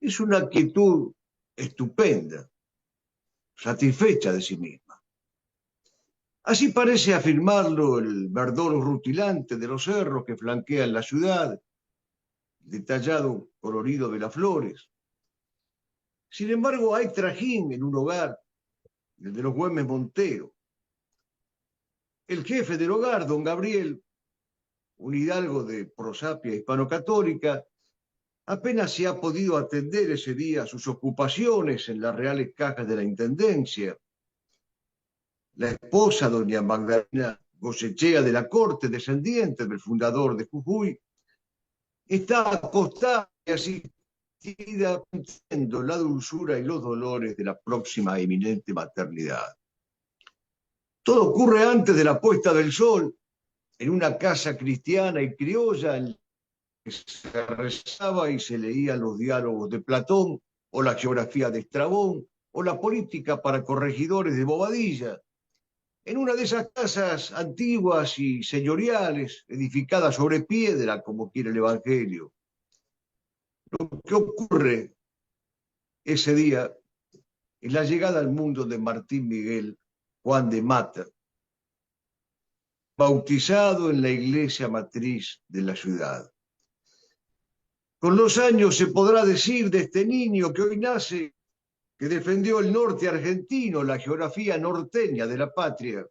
es una actitud estupenda, satisfecha de sí misma. Así parece afirmarlo el verdor rutilante de los cerros que flanquean la ciudad, detallado colorido de las flores. Sin embargo, hay trajín en un hogar, el de los Güemes Montero. El jefe del hogar, don Gabriel, un hidalgo de prosapia hispano-católica, apenas se ha podido atender ese día a sus ocupaciones en las reales cajas de la Intendencia. La esposa, doña Magdalena Goyechea de la Corte, descendiente del fundador de Jujuy, está acostada y asistida sintiendo la dulzura y los dolores de la próxima eminente maternidad. Todo ocurre antes de la puesta del sol, en una casa cristiana y criolla en que se rezaba y se leían los diálogos de Platón, o la geografía de Estrabón, o la política para corregidores de Bobadilla, en una de esas casas antiguas y señoriales, edificadas sobre piedra, como quiere el Evangelio. Lo que ocurre ese día es la llegada al mundo de Martín Miguel Juan de Mata, bautizado en la iglesia matriz de la ciudad. Con los años se podrá decir de este niño que hoy nace que defendió el norte argentino, la geografía norteña de la patria,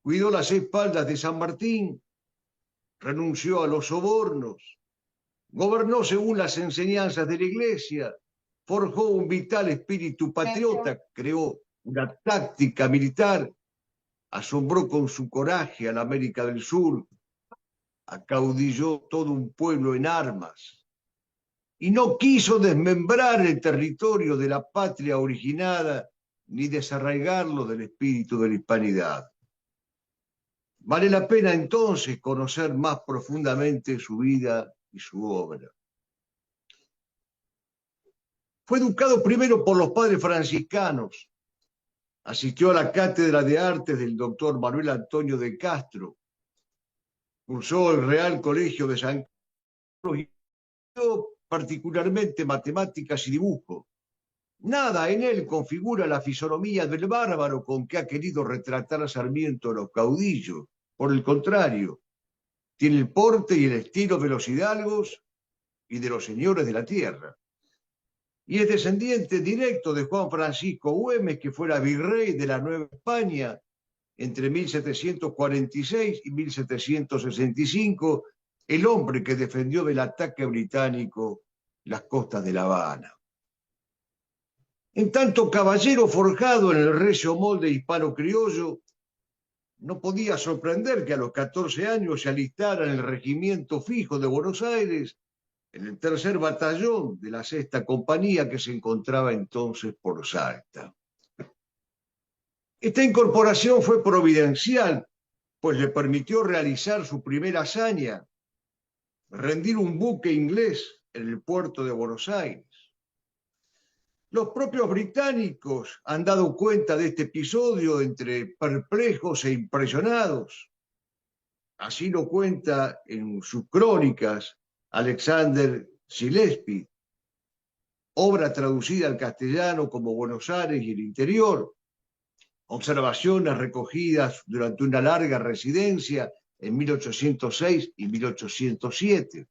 cuidó las espaldas de San Martín, renunció a los sobornos, gobernó según las enseñanzas de la iglesia, forjó un vital espíritu patriota, creó una táctica militar, asombró con su coraje a la América del Sur, acaudilló todo un pueblo en armas y no quiso desmembrar el territorio de la patria originada ni desarraigarlo del espíritu de la hispanidad. Vale la pena entonces conocer más profundamente su vida y su obra. Fue educado primero por los padres franciscanos, asistió a la cátedra de artes del doctor Manuel Antonio de Castro, cursó el Real Colegio de San Carlos y estudió particularmente matemáticas y dibujo. Nada en él configura la fisonomía del bárbaro con que ha querido retratar a Sarmiento a los caudillos. Por el contrario, tiene el porte y el estilo de los hidalgos y de los señores de la tierra. Y es descendiente directo de Juan Francisco Güemes, que fuera virrey de la Nueva España entre 1746 y 1765, el hombre que defendió del ataque británico las costas de La Habana. En tanto caballero forjado en el recio molde hispano-criollo, no podía sorprender que a los 14 años se alistara en el regimiento fijo de Buenos Aires, en el tercer batallón de la sexta compañía que se encontraba entonces por Salta. Esta incorporación fue providencial, pues le permitió realizar su primera hazaña, rendir un buque inglés en el puerto de Buenos Aires. Los propios británicos han dado cuenta de este episodio entre perplejos e impresionados. Así lo cuenta en sus crónicas Alexander Gillespie, obra traducida al castellano como Buenos Aires y el interior, observaciones recogidas durante una larga residencia en 1806 y 1807.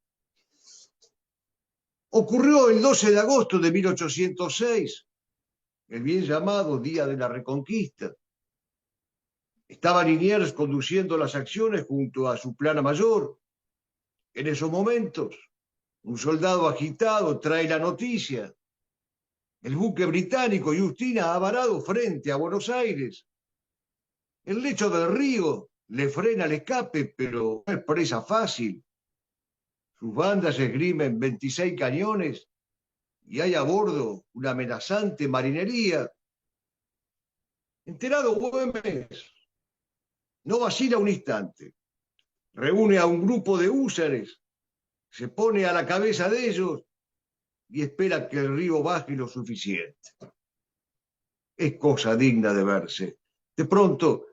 Ocurrió el 12 de agosto de 1806, el bien llamado Día de la Reconquista. Estaba Liniers conduciendo las acciones junto a su plana mayor. En esos momentos, un soldado agitado trae la noticia. El buque británico Justina ha varado frente a Buenos Aires. El lecho del río le frena el escape, pero no es presa fácil. Sus bandas esgrimen 26 cañones y hay a bordo una amenazante marinería. Enterado Güemes, no vacila un instante. Reúne a un grupo de húsares, se pone a la cabeza de ellos y espera que el río baje lo suficiente. Es cosa digna de verse. De pronto,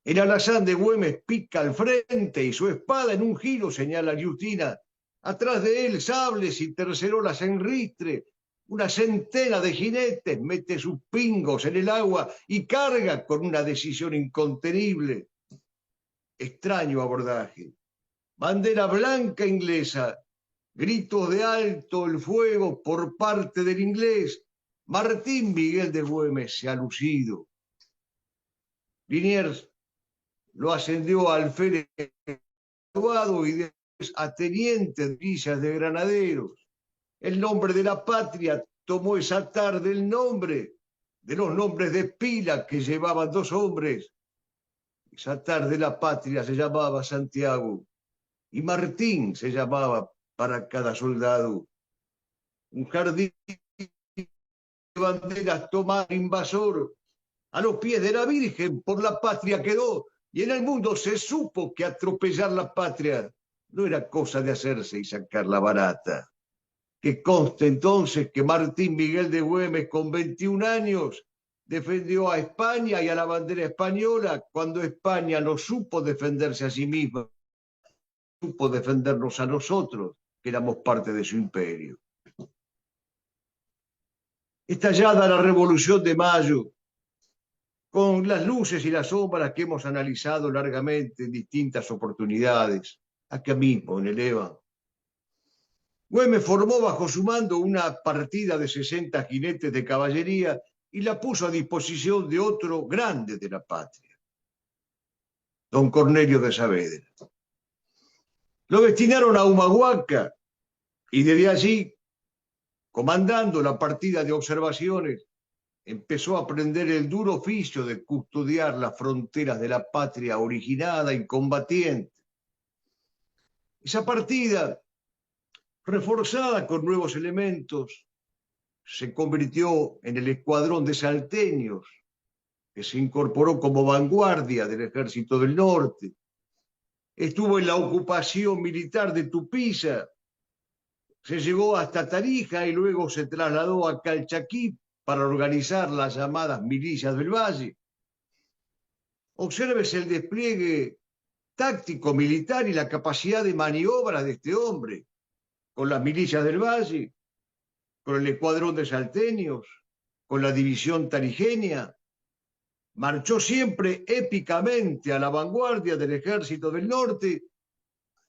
el alazán de Güemes pica al frente y su espada en un giro señala a Justina. Atrás de él, sables y tercerolas en ristre, Una centena de jinetes mete sus pingos en el agua y carga con una decisión incontenible. Extraño abordaje. Bandera blanca inglesa, gritos de alto el fuego por parte del inglés. Martín Miguel de Güemes se ha lucido. Liniers lo ascendió a alférez y después a teniente de villas de granaderos. El nombre de la patria tomó esa tarde el nombre de los nombres de pila que llevaban dos hombres. Esa tarde la patria se llamaba Santiago y Martín se llamaba para cada soldado. Un jardín de banderas tomar invasor. A los pies de la Virgen por la patria quedó, y en el mundo se supo que atropellar la patria no era cosa de hacerse y sacarla barata. Que conste entonces que Martín Miguel de Güemes, con 21 años, defendió a España y a la bandera española cuando España no supo defenderse a sí misma, supo defendernos a nosotros, que éramos parte de su imperio. Estallada la Revolución de Mayo, con las luces y las sombras que hemos analizado largamente en distintas oportunidades, acá mismo en el EVA, Güemes formó bajo su mando una partida de 60 jinetes de caballería y la puso a disposición de otro grande de la patria, don Cornelio de Saavedra. Lo destinaron a Humahuaca y desde allí, comandando la partida de observaciones, empezó a aprender el duro oficio de custodiar las fronteras de la patria originada y combatiente. Esa partida, reforzada con nuevos elementos, se convirtió en el escuadrón de salteños, que se incorporó como vanguardia del Ejército del Norte. Estuvo en la ocupación militar de Tupiza, se llegó hasta Tarija y luego se trasladó a Calchaquí para organizar las llamadas milicias del Valle. Obsérvese el despliegue táctico militar y la capacidad de maniobra de este hombre, con las milicias del Valle, con el escuadrón de salteños, con la división tarigenia. Marchó siempre épicamente a la vanguardia del Ejército del Norte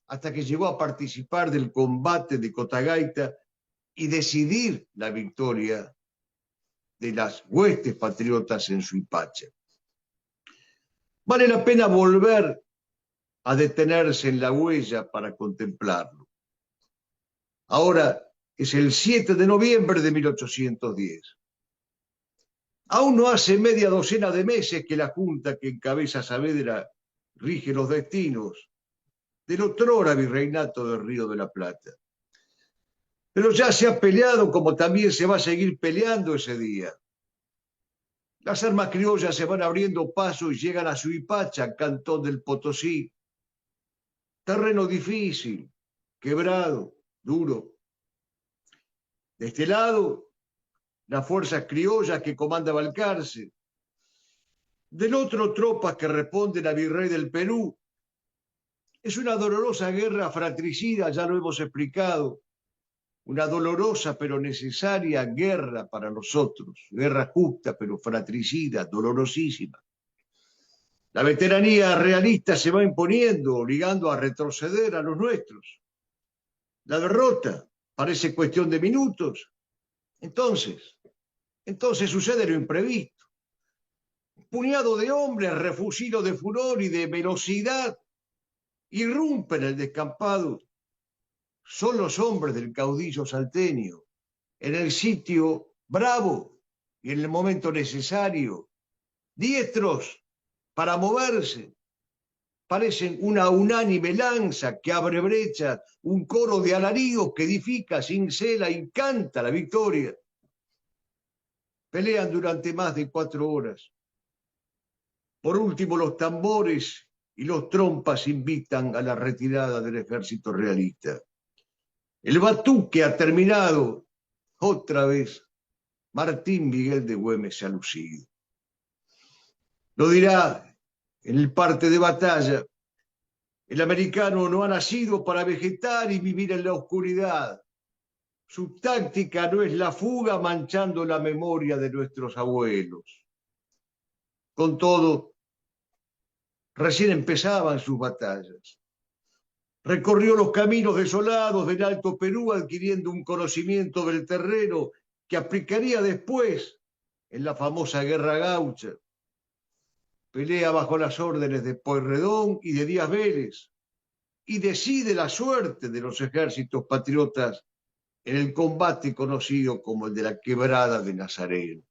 hasta que llegó a participar del combate de Cotagaita y decidir la victoria de las huestes patriotas en Suipacha. Vale la pena volver a detenerse en la huella para contemplarlo. Ahora es el 7 de noviembre de 1810. Aún no hace media docena de meses que la junta que encabeza Saavedra rige los destinos del otrora virreinato del Río de la Plata. Pero ya se ha peleado como también se va a seguir peleando ese día. Las armas criollas se van abriendo paso y llegan a Suipacha, cantón del Potosí. Terreno difícil, quebrado, duro. De este lado, las fuerzas criollas que comanda Balcarce. Del otro, tropas que responden a Virrey del Perú. Es una dolorosa guerra fratricida, ya lo hemos explicado. Una dolorosa pero necesaria guerra para nosotros. Guerra justa pero fratricida, dolorosísima. La veteranía realista se va imponiendo, obligando a retroceder a los nuestros. La derrota parece cuestión de minutos. Entonces sucede lo imprevisto. Un puñado de hombres, refugidos de furor y de velocidad, irrumpen el descampado. Son los hombres del caudillo salteño, en el sitio bravo y en el momento necesario, diestros para moverse. Parecen una unánime lanza que abre brechas, un coro de alaridos que edifica, cincela y canta la victoria. Pelean durante más de 4 horas. Por último, los tambores y los trompas invitan a la retirada del ejército realista. El batuque ha terminado. Otra vez, Martín Miguel de Güemes se ha lucido. Lo dirá en el parte de batalla. El americano no ha nacido para vegetar y vivir en la oscuridad. Su táctica no es la fuga manchando la memoria de nuestros abuelos. Con todo, recién empezaban sus batallas. Recorrió los caminos desolados del Alto Perú adquiriendo un conocimiento del terreno que aplicaría después en la famosa Guerra Gaucha. Pelea bajo las órdenes de Pueyrredón y de Díaz Vélez y decide la suerte de los ejércitos patriotas en el combate conocido como el de la Quebrada de Nazareno.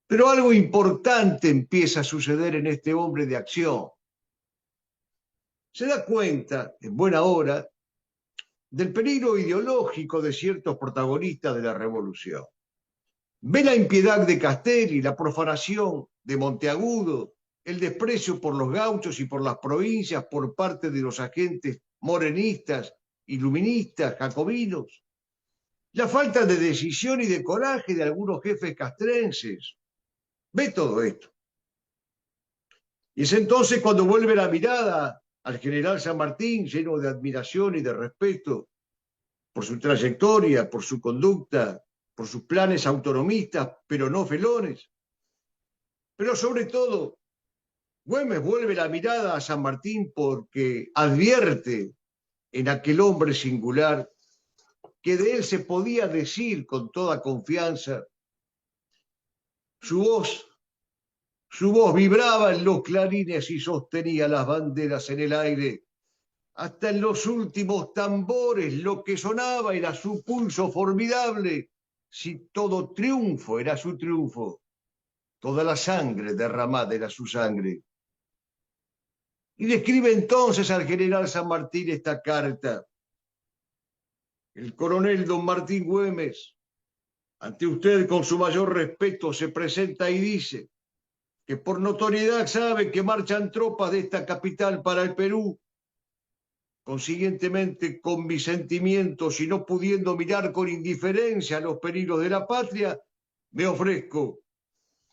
Pero algo importante empieza a suceder en este hombre de acción. Se da cuenta, en buena hora, del peligro ideológico de ciertos protagonistas de la revolución. Ve la impiedad de Castelli, la profanación de Monteagudo, el desprecio por los gauchos y por las provincias por parte de los agentes morenistas, iluministas, jacobinos, la falta de decisión y de coraje de algunos jefes castrenses. Ve todo esto. Y es entonces cuando vuelve la mirada al general San Martín, lleno de admiración y de respeto por su trayectoria, por su conducta, por sus planes autonomistas, pero no felones. Pero sobre todo, Güemes vuelve la mirada a San Martín porque advierte en aquel hombre singular que de él se podía decir con toda confianza, su voz vibraba en los clarines y sostenía las banderas en el aire. Hasta en los últimos tambores lo que sonaba era su pulso formidable. Si todo triunfo era su triunfo, toda la sangre derramada era su sangre. Y le escribe entonces al general San Martín esta carta. El coronel don Martín Güemes, ante usted con su mayor respeto se presenta y dice que por notoriedad sabe que marchan tropas de esta capital para el Perú. Consiguientemente, con mis sentimientos y no pudiendo mirar con indiferencia los peligros de la patria, me ofrezco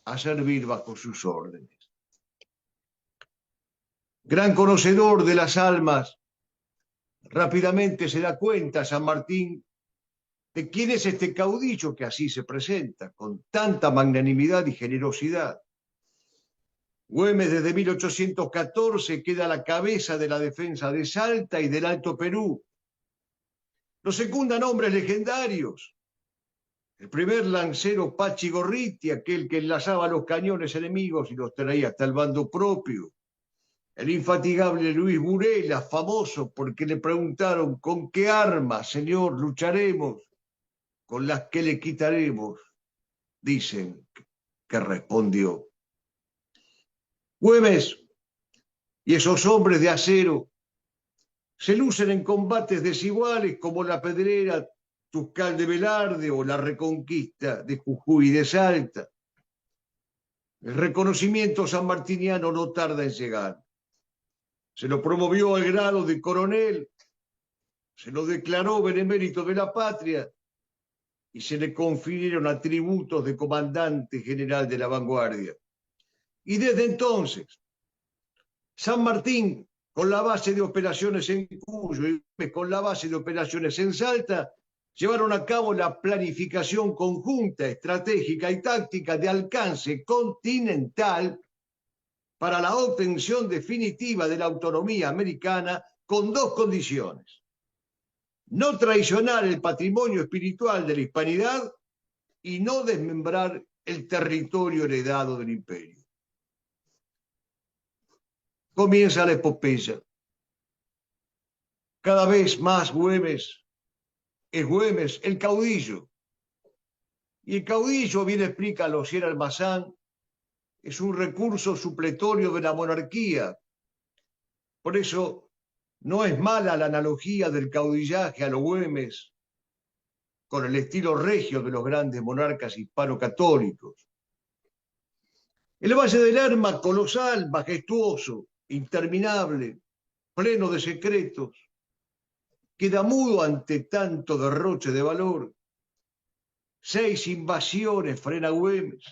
a servir bajo sus órdenes. Gran conocedor de las almas, rápidamente se da cuenta San Martín de quién es este caudillo que así se presenta, con tanta magnanimidad y generosidad. Güemes desde 1814 queda a la cabeza de la defensa de Salta y del Alto Perú. Lo secundan hombres legendarios. El primer lancero Pachi Gorriti, aquel que enlazaba los cañones enemigos y los traía hasta el bando propio. El infatigable Luis Burela, famoso porque le preguntaron ¿con qué armas, señor, lucharemos? Con las que le quitaremos, dicen que respondió. Güemes y esos hombres de acero se lucen en combates desiguales como la Pedrera, Tuscal de Velarde o la Reconquista de Jujuy y de Salta. El reconocimiento sanmartiniano no tarda en llegar. Se lo promovió al grado de coronel, se lo declaró benemérito de la patria y se le confirieron atributos de comandante general de la vanguardia. Y desde entonces, San Martín, con la base de operaciones en Cuyo y con la base de operaciones en Salta, llevaron a cabo la planificación conjunta, estratégica y táctica de alcance continental para la obtención definitiva de la autonomía americana con dos condiciones. No traicionar el patrimonio espiritual de la hispanidad y no desmembrar el territorio heredado del imperio. Comienza la epopeya. Cada vez más Güemes es Güemes, el caudillo. Y el caudillo, bien explica Losier Almazán, es un recurso supletorio de la monarquía. Por eso no es mala la analogía del caudillaje a los Güemes con el estilo regio de los grandes monarcas hispano-católicos. El Valle del Lerma, colosal, majestuoso, interminable, pleno de secretos, queda mudo ante tanto derroche de valor. 6 invasiones frena Güemes.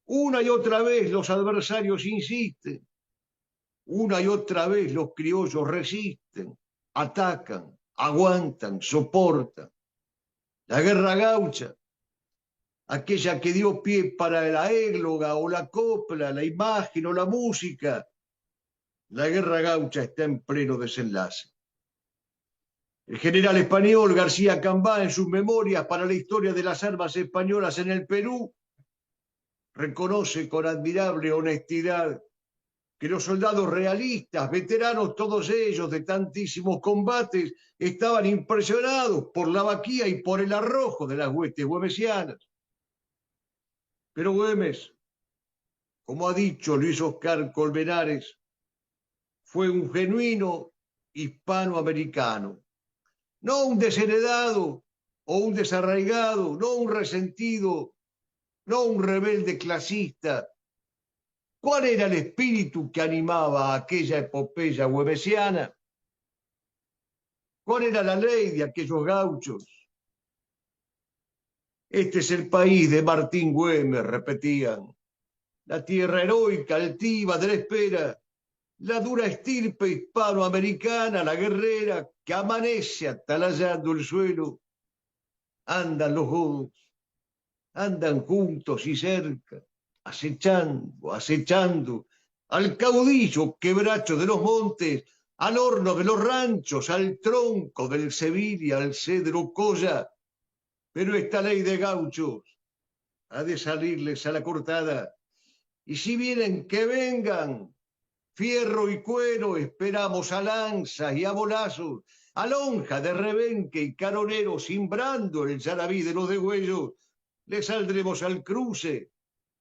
Una y otra vez los adversarios insisten. Una y otra vez los criollos resisten, atacan, aguantan, soportan. La guerra gaucha, aquella que dio pie para la égloga o la copla, la imagen o la música, la guerra gaucha está en pleno desenlace. El general español García Cambá, en sus memorias para la historia de las armas españolas en el Perú, reconoce con admirable honestidad que los soldados realistas, veteranos todos ellos de tantísimos combates, estaban impresionados por la vaquía y por el arrojo de las huestes güemesianas. Pero Güemes, como ha dicho Luis Oscar Colmenares, fue un genuino hispanoamericano, no un desheredado o un desarraigado, no un resentido, no un rebelde clasista. ¿Cuál era el espíritu que animaba a aquella epopeya güemesiana? ¿Cuál era la ley de aquellos gauchos? Este es el país de Martín Güemes, repetían. La tierra heroica, altiva de la espera, la dura estirpe hispanoamericana, la guerrera que amanece atalayando el suelo. Andan los godos, andan juntos y cerca, acechando, acechando, al caudillo quebracho de los montes, al horno de los ranchos, al tronco del Sevilla, al cedro colla. Pero esta ley de gauchos ha de salirles a la cortada. Y si vienen, que vengan. Fierro y cuero esperamos a lanzas y a bolazos, a lonja de rebenque y caronero simbrando el yarabí de los degüellos. Le saldremos al cruce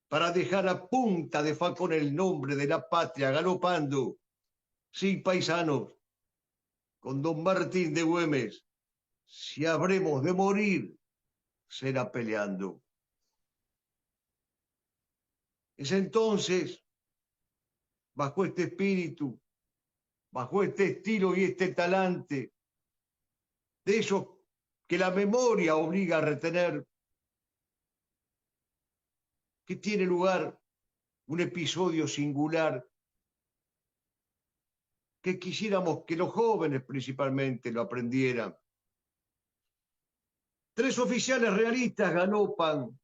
para dejar a punta de facón el nombre de la patria galopando. Sí, paisanos, con don Martín de Güemes, si habremos de morir, será peleando. Es entonces, bajo este espíritu, bajo este estilo y este talante, de esos que la memoria obliga a retener, que tiene lugar un episodio singular que quisiéramos que los jóvenes principalmente lo aprendieran. 3 oficiales realistas galopan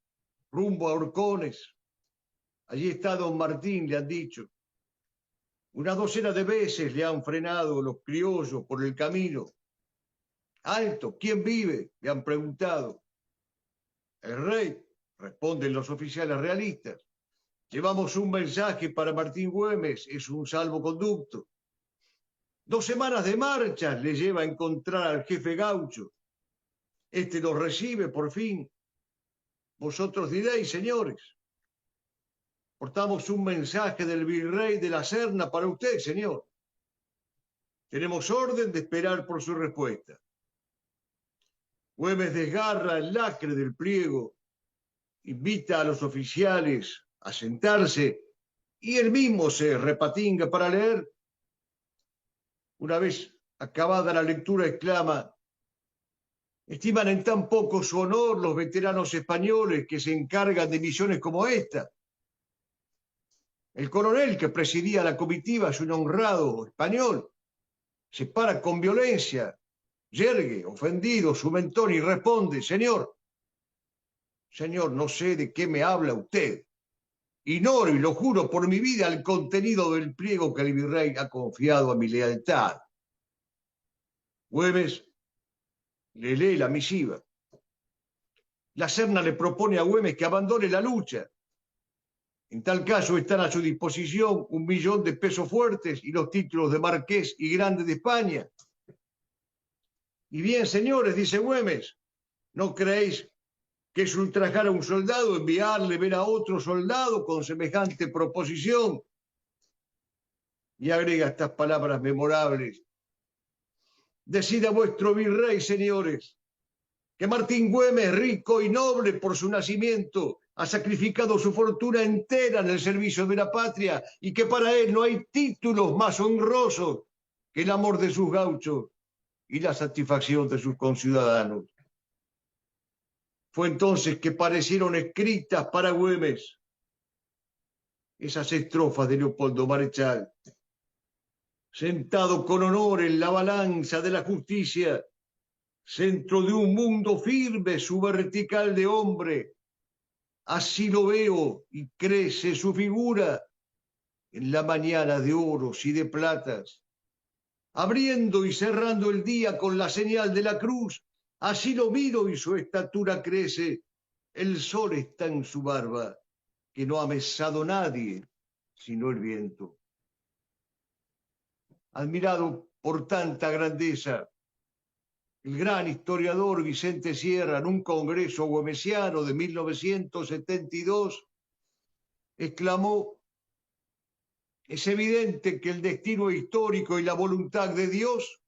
rumbo a Horcones. Allí está don Martín, le han dicho. Una docena de veces le han frenado los criollos por el camino. Alto, ¿quién vive? Le han preguntado. El rey, responden los oficiales realistas. Llevamos un mensaje para Martín Güemes, es un salvoconducto. 2 semanas de marchas le lleva a encontrar al jefe gaucho. Este los recibe por fin. Vosotros diréis, señores. Portamos un mensaje del virrey de la Serna para usted, señor. Tenemos orden de esperar por su respuesta. Güemes desgarra el lacre del pliego, invita a los oficiales a sentarse y él mismo se repatinga para leer. Una vez acabada la lectura, exclama: estiman en tan poco su honor los veteranos españoles que se encargan de misiones como esta. El coronel que presidía la comitiva es un honrado español. Se para con violencia, yergue, ofendido, su mentón y responde: señor, no sé de qué me habla usted. Ignoro y lo juro por mi vida el contenido del pliego que el virrey ha confiado a mi lealtad. Güemes le lee la misiva. La Serna le propone a Güemes que abandone la lucha. En tal caso están a su disposición 1.000.000 de pesos fuertes y los títulos de marqués y grande de España. Y bien, señores, dice Güemes, ¿no creéis que es ultrajar a un soldado enviarle ver a otro soldado con semejante proposición? Y agrega estas palabras memorables: decida vuestro virrey, señores, que Martín Güemes, rico y noble por su nacimiento, ha sacrificado su fortuna entera en el servicio de la patria y que para él no hay títulos más honrosos que el amor de sus gauchos y la satisfacción de sus conciudadanos. Fue entonces que parecieron escritas para Güemes esas estrofas de Leopoldo Marechal: sentado con honor en la balanza de la justicia, centro de un mundo firme, su vertical de hombre. Así lo veo y crece su figura en la mañana de oros y de platas, abriendo y cerrando el día con la señal de la cruz. Así lo miro y su estatura crece. El sol está en su barba, que no ha mesado nadie, sino el viento. Admirado por tanta grandeza, el gran historiador Vicente Sierra, en un congreso güemesiano de 1972, exclamó: es evidente que el destino histórico y la voluntad de Dios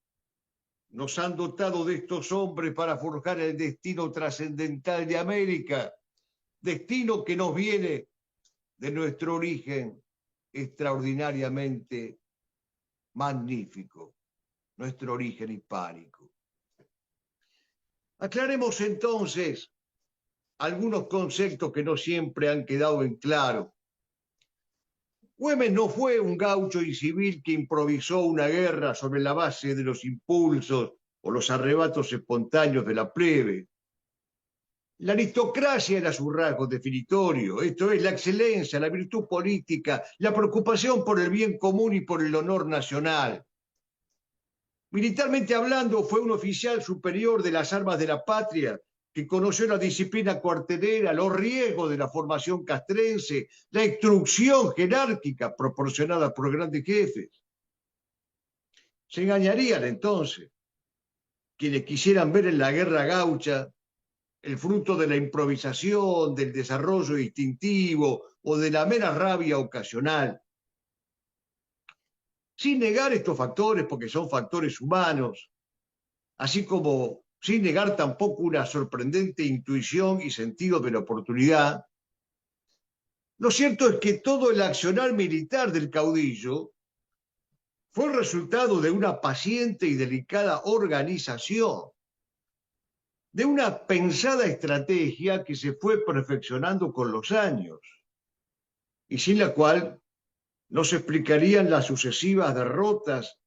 nos han dotado de estos hombres para forjar el destino trascendental de América, destino que nos viene de nuestro origen extraordinariamente magnífico, nuestro origen hispánico. Aclaremos entonces algunos conceptos que no siempre han quedado en claro. Güemes no fue un gaucho incivil que improvisó una guerra sobre la base de los impulsos o los arrebatos espontáneos de la plebe. La aristocracia era su rasgo definitorio, esto es, la excelencia, la virtud política, la preocupación por el bien común y por el honor nacional. Militarmente hablando, fue un oficial superior de las armas de la patria que conoció la disciplina cuartelera, los riesgos de la formación castrense, la instrucción jerárquica proporcionada por grandes jefes. Se engañarían entonces quienes quisieran ver en la guerra gaucha el fruto de la improvisación, del desarrollo instintivo o de la mera rabia ocasional. Sin negar estos factores, porque son factores humanos, así como sin negar tampoco una sorprendente intuición y sentido de la oportunidad, lo cierto es que todo el accionar militar del caudillo fue el resultado de una paciente y delicada organización, de una pensada estrategia que se fue perfeccionando con los años y sin la cual no se explicarían las sucesivas derrotas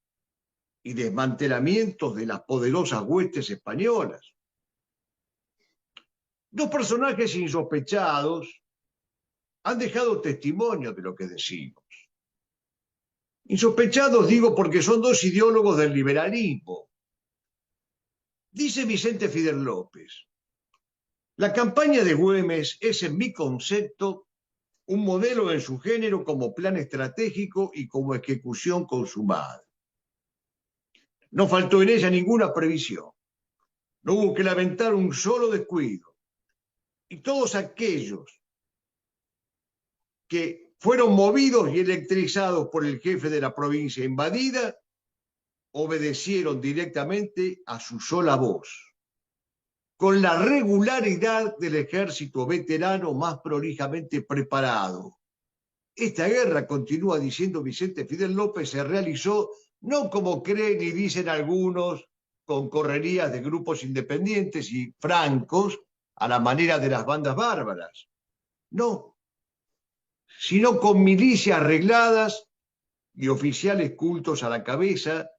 y desmantelamientos de las poderosas huestes españolas. Dos personajes insospechados han dejado testimonio de lo que decimos. Insospechados digo porque son dos ideólogos del liberalismo. Dice Vicente Fidel López: la campaña de Güemes es, en mi concepto, un modelo en su género como plan estratégico y como ejecución consumada. No faltó en ella ninguna previsión. No hubo que lamentar un solo descuido. Y todos aquellos que fueron movidos y electrizados por el jefe de la provincia invadida obedecieron directamente a su sola voz, con la regularidad del ejército veterano más prolijamente preparado. Esta guerra, continúa diciendo Vicente Fidel López, se realizó no como creen y dicen algunos, con correrías de grupos independientes y francos a la manera de las bandas bárbaras. No, sino con milicias arregladas y oficiales cultos a la cabeza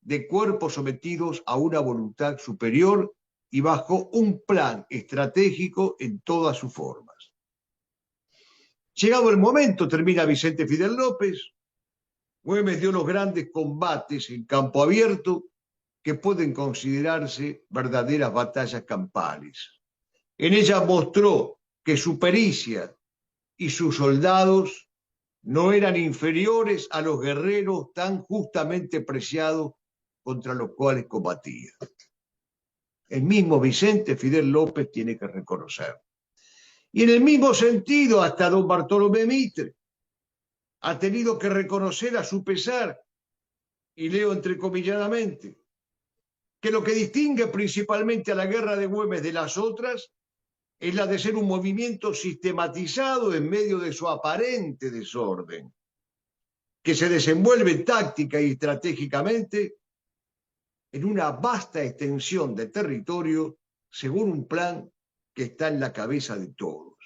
de cuerpos sometidos a una voluntad superior y bajo un plan estratégico en todas sus formas. Llegado el momento, termina Vicente Fidel López, Güemes dio los grandes combates en campo abierto que pueden considerarse verdaderas batallas campales. En ellas mostró que su pericia y sus soldados no eran inferiores a los guerreros tan justamente preciados contra los cuales combatía. El mismo Vicente Fidel López tiene que reconocer. Y en el mismo sentido, hasta don Bartolomé Mitre ha tenido que reconocer a su pesar, y leo entrecomilladamente, que lo que distingue principalmente a la guerra de Güemes de las otras es la de ser un movimiento sistematizado en medio de su aparente desorden, que se desenvuelve táctica y estratégicamente en una vasta extensión de territorio según un plan que está en la cabeza de todos.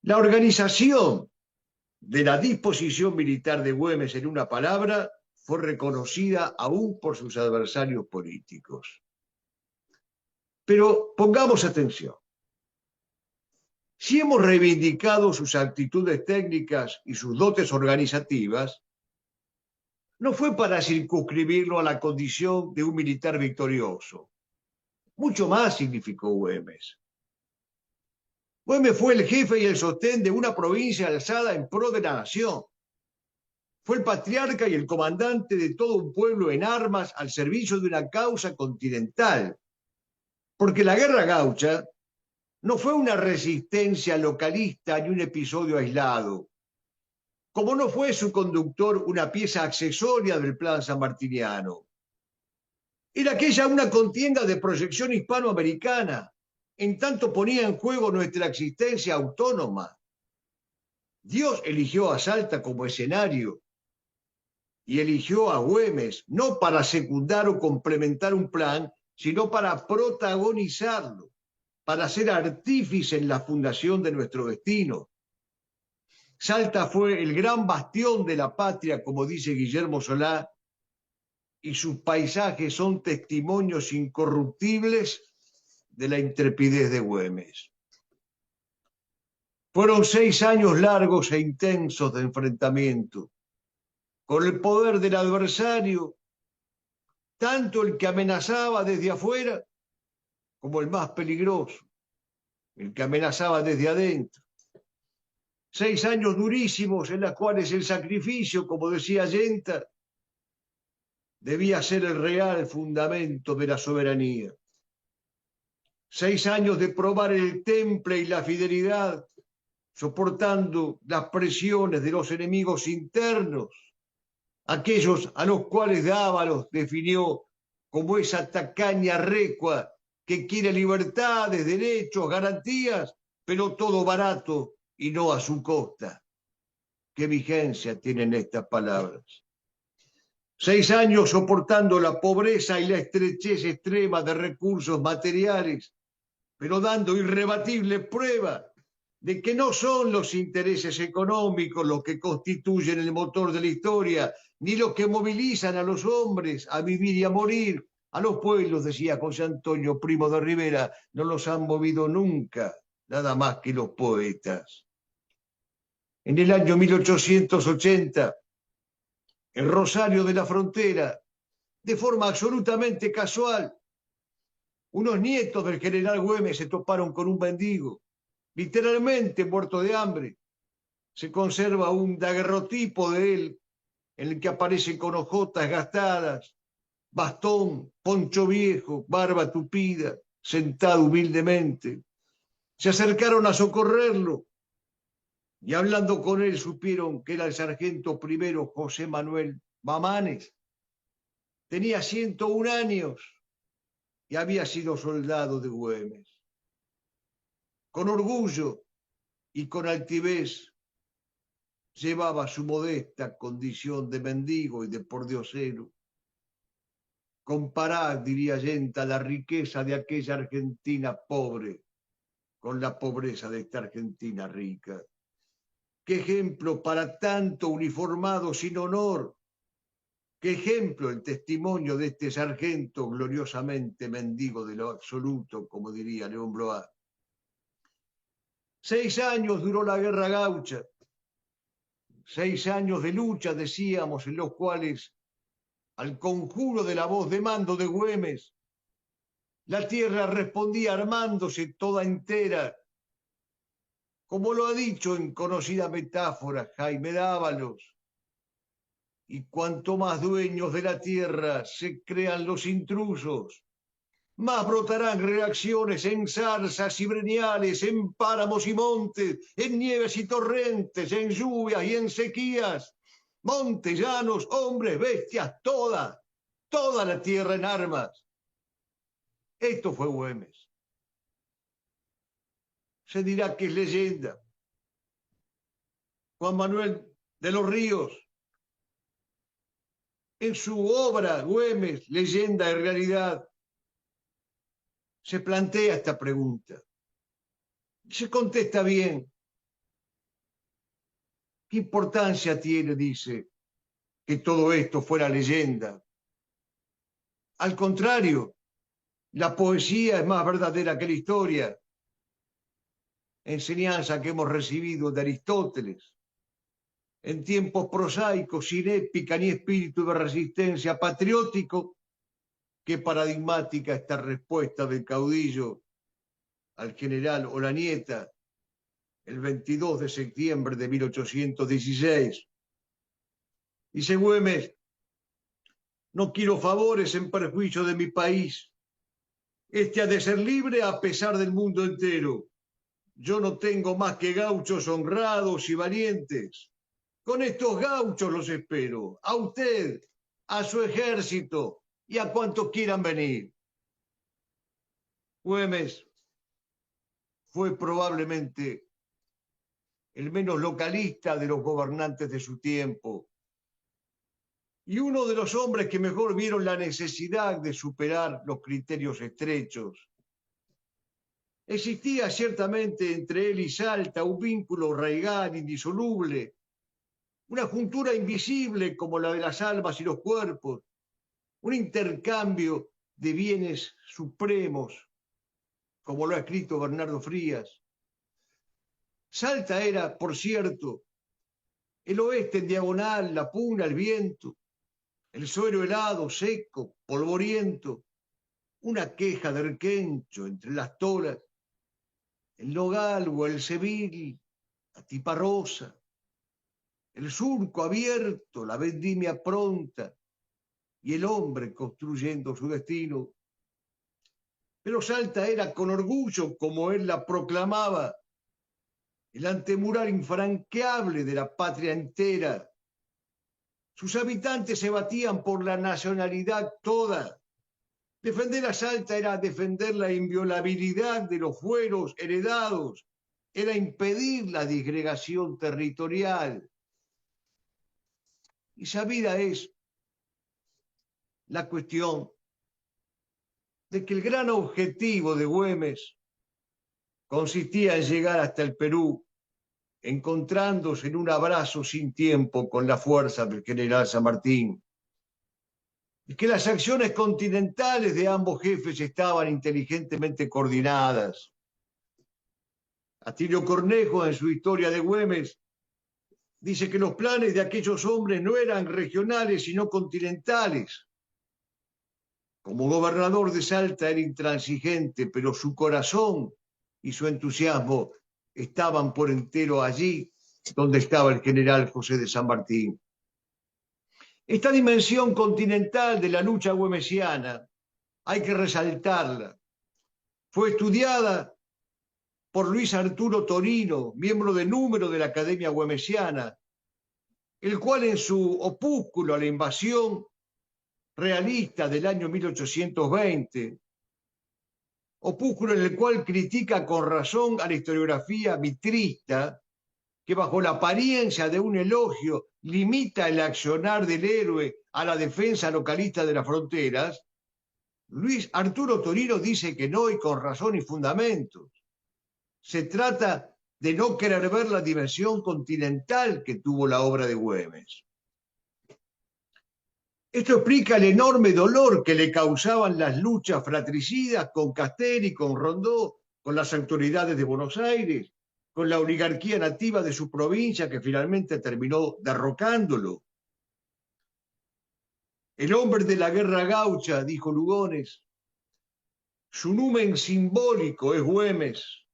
La organización de la disposición militar de Güemes, en una palabra, fue reconocida aún por sus adversarios políticos. Pero pongamos atención. Si hemos reivindicado sus actitudes técnicas y sus dotes organizativas, no fue para circunscribirlo a la condición de un militar victorioso. Mucho más significó Güemes. Güemes fue el jefe y el sostén de una provincia alzada en pro de la nación. Fue el patriarca y el comandante de todo un pueblo en armas al servicio de una causa continental. Porque la guerra gaucha no fue una resistencia localista ni un episodio aislado, como no fue su conductor una pieza accesoria del plan sanmartiniano. Era aquella una contienda de proyección hispanoamericana, en tanto ponía en juego nuestra existencia autónoma. Dios eligió a Salta como escenario y eligió a Güemes no para secundar o complementar un plan, sino para protagonizarlo, para ser artífice en la fundación de nuestro destino. Salta fue el gran bastión de la patria, como dice Guillermo Solá, y sus paisajes son testimonios incorruptibles de la intrepidez de Güemes. Fueron 6 años largos e intensos de enfrentamiento con el poder del adversario, tanto el que amenazaba desde afuera como el más peligroso, el que amenazaba desde adentro. 6 años durísimos en los cuales el sacrificio, como decía Allenta, debía ser el real fundamento de la soberanía. 6 años de probar el temple y la fidelidad, soportando las presiones de los enemigos internos, aquellos a los cuales Dávalos definió como esa tacaña recua que quiere libertades, derechos, garantías, pero todo barato y no a su costa. ¿Qué vigencia tienen estas palabras? 6 años soportando la pobreza y la estrechez extrema de recursos materiales, pero dando irrebatible prueba de que no son los intereses económicos los que constituyen el motor de la historia, ni los que movilizan a los hombres a vivir y a morir. A los pueblos, decía José Antonio Primo de Rivera, no los han movido nunca, nada más que los poetas. En el año 1880, en Rosario de la Frontera, de forma absolutamente casual, unos nietos del general Güemes se toparon con un mendigo, literalmente muerto de hambre. Se conserva un daguerrotipo de él, en el que aparece con ojotas gastadas, bastón, poncho viejo, barba tupida, sentado humildemente. Se acercaron a socorrerlo y hablando con él supieron que era el sargento primero José Manuel Mamanes. Tenía 101 años y había sido soldado de Güemes. Con orgullo y con altivez llevaba su modesta condición de mendigo y de pordiosero. Comparad, diría Allenta, la riqueza de aquella Argentina pobre con la pobreza de esta Argentina rica. Qué ejemplo para tanto uniformado sin honor. Qué ejemplo el testimonio de este sargento gloriosamente mendigo de lo absoluto, como diría León Blois. 6 años duró la guerra gaucha. 6 años de lucha, decíamos, en los cuales, al conjuro de la voz de mando de Güemes, la tierra respondía armándose toda entera, como lo ha dicho en conocida metáfora Jaime Dávalos. Y cuanto más dueños de la tierra se crean los intrusos, más brotarán reacciones en zarzas y breñales, en páramos y montes, en nieves y torrentes, en lluvias y en sequías, montes, llanos, hombres, bestias, toda la tierra en armas. Esto fue Güemes. Se dirá que es leyenda. Juan Manuel de los Ríos, en su obra Güemes, Leyenda y Realidad, se plantea esta pregunta. Se contesta bien. ¿Qué importancia tiene, dice, que todo esto fuera leyenda. Al contrario, la poesía es más verdadera que la historia. Enseñanza que hemos recibido de Aristóteles. En tiempos prosaicos, sin épica ni espíritu de resistencia patriótico, qué paradigmática esta respuesta del caudillo al general Olanieta el 22 de septiembre de 1816. Dice Güemes: no quiero favores en perjuicio de mi país. Este ha de ser libre a pesar del mundo entero. Yo no tengo más que gauchos honrados y valientes. Con estos gauchos los espero, a usted, a su ejército y a cuantos quieran venir. Güemes fue probablemente el menos localista de los gobernantes de su tiempo y uno de los hombres que mejor vieron la necesidad de superar los criterios estrechos. Existía ciertamente entre él y Salta un vínculo raigal, indisoluble, una juntura invisible como la de las almas y los cuerpos, un intercambio de bienes supremos, como lo ha escrito Bernardo Frías. Salta era, por cierto, el oeste en diagonal, la puna, el viento, el suelo helado, seco, polvoriento, una queja de Erquencho entre las toras, el nogal o el sevil, la tiparrosa, el surco abierto, la vendimia pronta y el hombre construyendo su destino. Pero Salta era con orgullo, como él la proclamaba, el antemural infranqueable de la patria entera. Sus habitantes se batían por la nacionalidad toda. Defender a Salta era defender la inviolabilidad de los fueros heredados, era impedir la disgregación territorial. Y sabida es la cuestión de que el gran objetivo de Güemes consistía en llegar hasta el Perú, encontrándose en un abrazo sin tiempo con la fuerza del general San Martín. Y que las acciones continentales de ambos jefes estaban inteligentemente coordinadas. Atilio Cornejo, en su Historia de Güemes, dice que los planes de aquellos hombres no eran regionales, sino continentales. Como gobernador de Salta era intransigente, pero su corazón y su entusiasmo estaban por entero allí donde estaba el general José de San Martín. Esta dimensión continental de la lucha güemesiana hay que resaltarla. Fue estudiada por Luis Arturo Torino, miembro de número de la Academia Güemesiana, el cual en su opúsculo a la invasión realista del año 1820, opúsculo en el cual critica con razón a la historiografía mitrista, que bajo la apariencia de un elogio limita el accionar del héroe a la defensa localista de las fronteras, Luis Arturo Torino dice que no, y con razón y fundamentos. Se trata de no querer ver la dimensión continental que tuvo la obra de Güemes. Esto explica el enorme dolor que le causaban las luchas fratricidas con Castelli, con Rondó, con las autoridades de Buenos Aires, con la oligarquía nativa de su provincia que finalmente terminó derrocándolo. El hombre de la guerra gaucha, dijo Lugones, su numen simbólico es Güemes,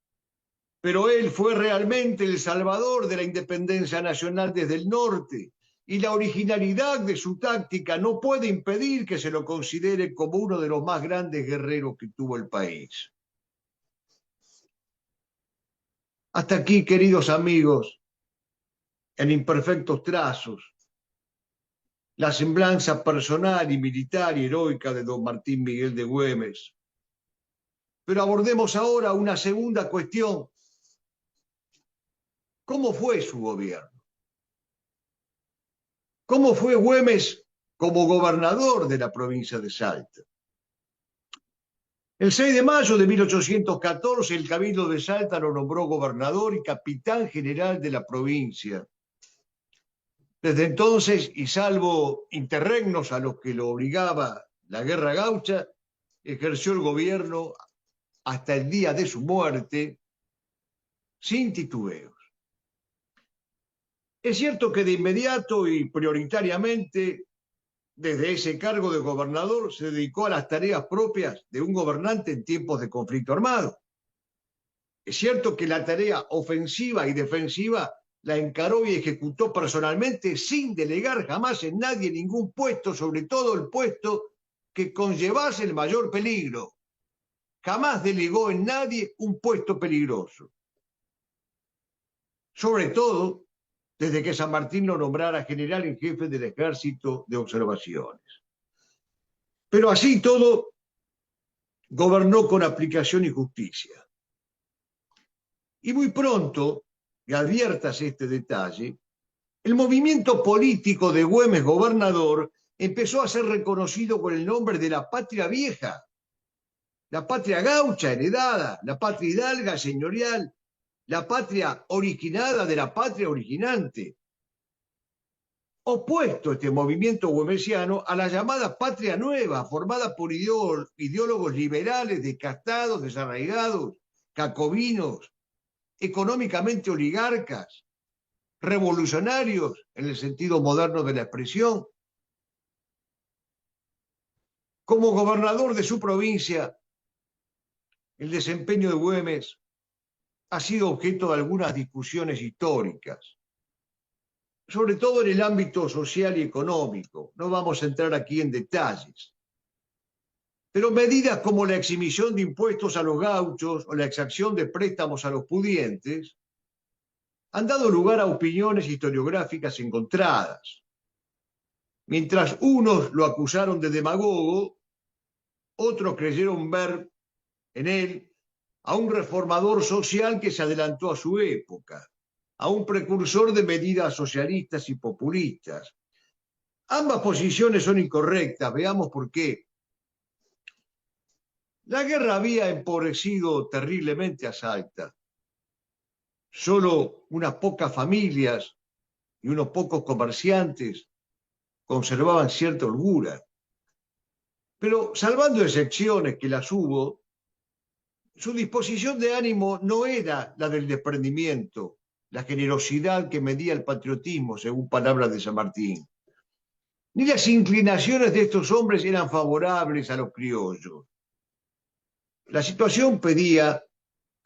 pero él fue realmente el salvador de la independencia nacional desde el norte, y la originalidad de su táctica no puede impedir que se lo considere como uno de los más grandes guerreros que tuvo el país. Hasta aquí, queridos amigos, en imperfectos trazos, la semblanza personal y militar y heroica de don Martín Miguel de Güemes. Pero abordemos ahora una segunda cuestión. ¿Cómo fue su gobierno? ¿Cómo fue Güemes como gobernador de la provincia de Salta? El 6 de mayo de 1814, el Cabildo de Salta lo nombró gobernador y capitán general de la provincia. Desde entonces, y salvo interregnos a los que lo obligaba la guerra gaucha, ejerció el gobierno hasta el día de su muerte sin titubeos. Es cierto que de inmediato y prioritariamente, desde ese cargo de gobernador, se dedicó a las tareas propias de un gobernante en tiempos de conflicto armado. Es cierto que la tarea ofensiva y defensiva la encaró y ejecutó personalmente sin delegar jamás en nadie ningún puesto, sobre todo el puesto que conllevase el mayor peligro. Jamás delegó en nadie un puesto peligroso. Sobre todo desde que San Martín lo nombrara general en jefe del ejército de observaciones. Pero así todo, gobernó con aplicación y justicia. Y muy pronto, y adviertas este detalle, el movimiento político de Güemes gobernador empezó a ser reconocido con el nombre de la patria vieja, la patria gaucha heredada, la patria hidalga señorial, la patria originada de la patria originante. Opuesto este movimiento güemesiano a la llamada patria nueva, formada por ideólogos liberales, descastados, desarraigados, jacobinos, económicamente oligarcas, revolucionarios en el sentido moderno de la expresión. Como gobernador de su provincia, el desempeño de Güemes ha sido objeto de algunas discusiones históricas, sobre todo en el ámbito social y económico. No vamos a entrar aquí en detalles. Pero medidas como la exhibición de impuestos a los gauchos o la exacción de préstamos a los pudientes han dado lugar a opiniones historiográficas encontradas. Mientras unos lo acusaron de demagogo, otros creyeron ver en él a un reformador social que se adelantó a su época, a un precursor de medidas socialistas y populistas. Ambas posiciones son incorrectas, veamos por qué. La guerra había empobrecido terriblemente a Salta. Solo unas pocas familias y unos pocos comerciantes conservaban cierta holgura. Pero salvando excepciones que las hubo, su disposición de ánimo no era la del desprendimiento, la generosidad que medía el patriotismo, según palabras de San Martín. Ni las inclinaciones de estos hombres eran favorables a los criollos. La situación pedía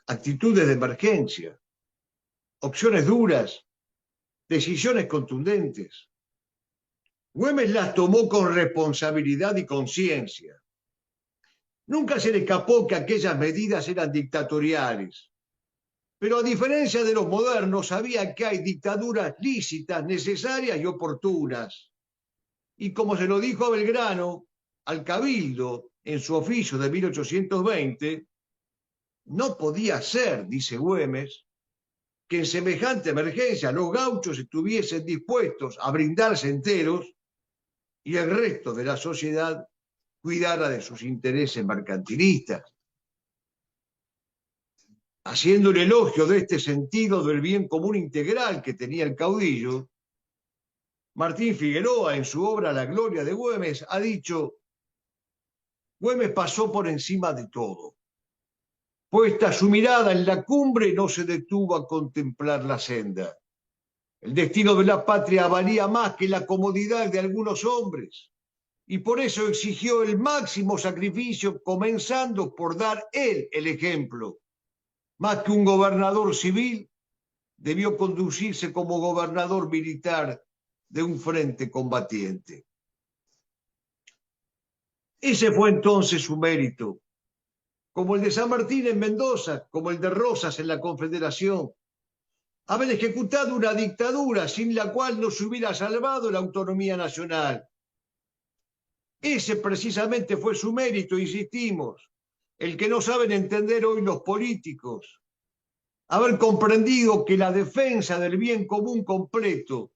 actitudes de emergencia, opciones duras, decisiones contundentes. Güemes las tomó con responsabilidad y conciencia. Nunca se le escapó que aquellas medidas eran dictatoriales. Pero a diferencia de los modernos, sabía que hay dictaduras lícitas, necesarias y oportunas. Y como se lo dijo a Belgrano, al Cabildo, en su oficio de 1820, no podía ser, dice Güemes, que en semejante emergencia los gauchos estuviesen dispuestos a brindarse enteros y el resto de la sociedad cuidara de sus intereses mercantilistas. Haciendo el elogio de este sentido del bien común integral que tenía el caudillo, Martín Figueroa, en su obra La gloria de Güemes, ha dicho: Güemes pasó por encima de todo. Puesta su mirada en la cumbre, no se detuvo a contemplar la senda. El destino de la patria valía más que la comodidad de algunos hombres, y por eso exigió el máximo sacrificio, comenzando por dar él el ejemplo. Más que un gobernador civil, debió conducirse como gobernador militar de un frente combatiente. Ese fue entonces su mérito, como el de San Martín en Mendoza, como el de Rosas en la Confederación, haber ejecutado una dictadura sin la cual no se hubiera salvado la autonomía nacional. Ese precisamente fue su mérito, insistimos, el que no saben entender hoy los políticos. Haber comprendido que la defensa del bien común completo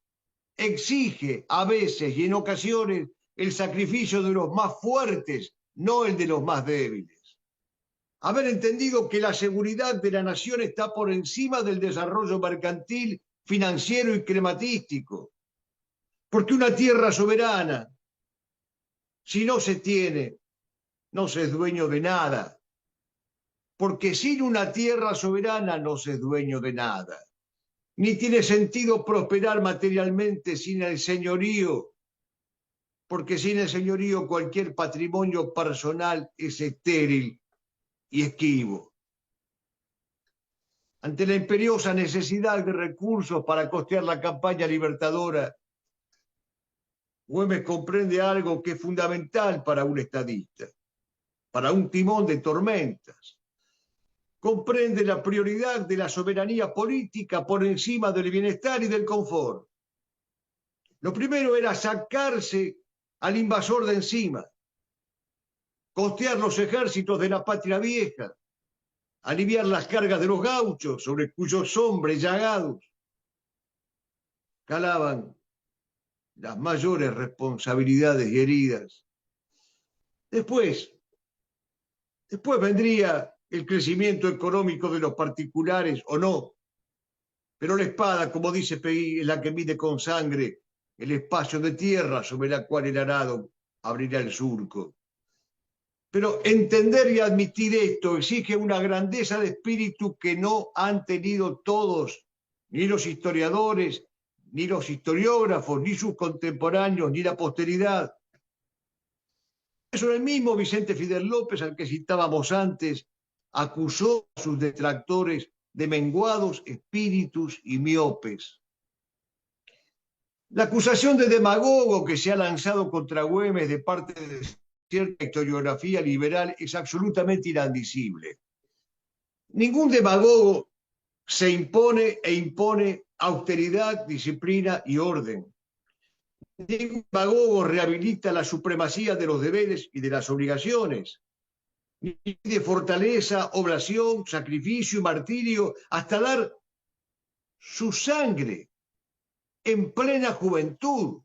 exige a veces y en ocasiones el sacrificio de los más fuertes, no el de los más débiles. Haber entendido que la seguridad de la nación está por encima del desarrollo mercantil, financiero y crematístico. Porque una tierra soberana, si no se tiene, no se es dueño de nada. Porque sin una tierra soberana no se es dueño de nada. Ni tiene sentido prosperar materialmente sin el señorío, porque sin el señorío cualquier patrimonio personal es estéril y esquivo. Ante la imperiosa necesidad de recursos para costear la campaña libertadora, Güemes comprende algo que es fundamental para un estadista, para un timón de tormentas. Comprende la prioridad de la soberanía política por encima del bienestar y del confort. Lo primero era sacarse al invasor de encima, costear los ejércitos de la patria vieja, aliviar las cargas de los gauchos sobre cuyos hombres llagados calaban las mayores responsabilidades y heridas. Después vendría el crecimiento económico de los particulares o no, pero la espada, como dice Peguí, es la que mide con sangre el espacio de tierra sobre la cual el arado abrirá el surco. Pero entender y admitir esto exige una grandeza de espíritu que no han tenido todos, ni los historiadores, ni los historiógrafos, ni sus contemporáneos, ni la posteridad. Eso el mismo Vicente Fidel López, al que citábamos antes, acusó a sus detractores de menguados espíritus y miopes. La acusación de demagogo que se ha lanzado contra Güemes de parte de cierta historiografía liberal es absolutamente inadmisible. Ningún demagogo se impone e impone austeridad, disciplina y orden. Ningún demagogo rehabilita la supremacía de los deberes y de las obligaciones, ni de fortaleza, oblación, sacrificio y martirio hasta dar su sangre en plena juventud,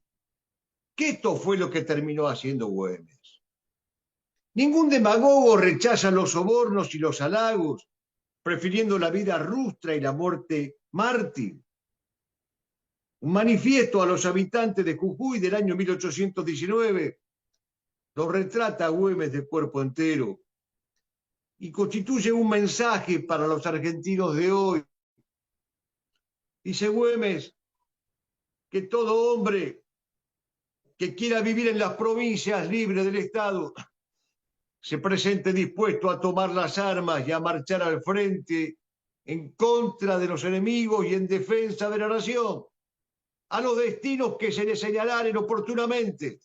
que esto fue lo que terminó haciendo Güemes. Ningún demagogo rechaza los sobornos y los halagos, prefiriendo la vida rustra y la muerte mártir. Un manifiesto a los habitantes de Jujuy del año 1819 lo retrata a Güemes de cuerpo entero y constituye un mensaje para los argentinos de hoy. Dice Güemes que todo hombre que quiera vivir en las provincias libres del Estado se presente dispuesto a tomar las armas y a marchar al frente en contra de los enemigos y en defensa de la nación, a los destinos que se les señalaren oportunamente.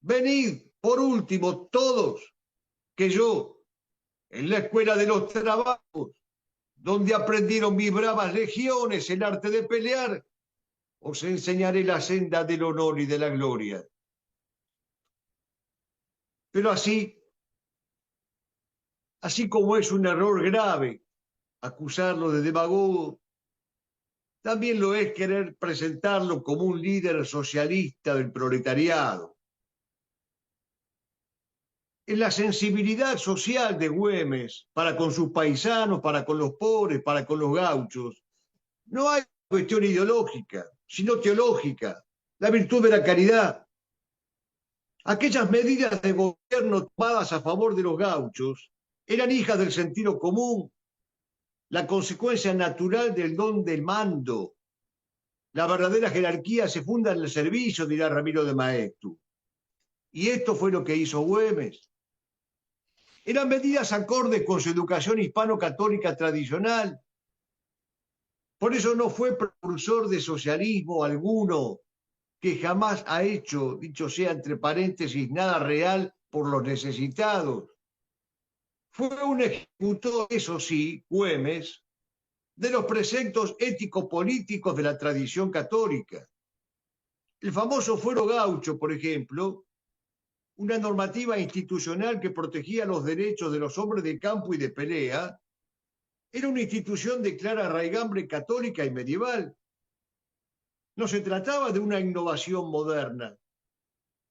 Venid, por último, todos, que yo, en la escuela de los trabajos, donde aprendieron mis bravas legiones el arte de pelear, os enseñaré la senda del honor y de la gloria. Pero así como es un error grave acusarlo de demagogo, también lo es querer presentarlo como un líder socialista del proletariado. En la sensibilidad social de Güemes para con sus paisanos, para con los pobres, para con los gauchos, no hay cuestión ideológica, sino teológica, la virtud de la caridad. Aquellas medidas de gobierno tomadas a favor de los gauchos eran hijas del sentido común, la consecuencia natural del don del mando. La verdadera jerarquía se funda en el servicio, dirá Ramiro de Maeztu. Y esto fue lo que hizo Güemes. Eran medidas acordes con su educación hispano-católica tradicional. Por eso no fue precursor de socialismo alguno, que jamás ha hecho, dicho sea entre paréntesis, nada real por los necesitados. Fue un ejecutor, eso sí, Güemes, de los preceptos ético-políticos de la tradición católica. El famoso fuero gaucho, por ejemplo, una normativa institucional que protegía los derechos de los hombres de campo y de pelea, era una institución de clara raigambre católica y medieval. No se trataba de una innovación moderna,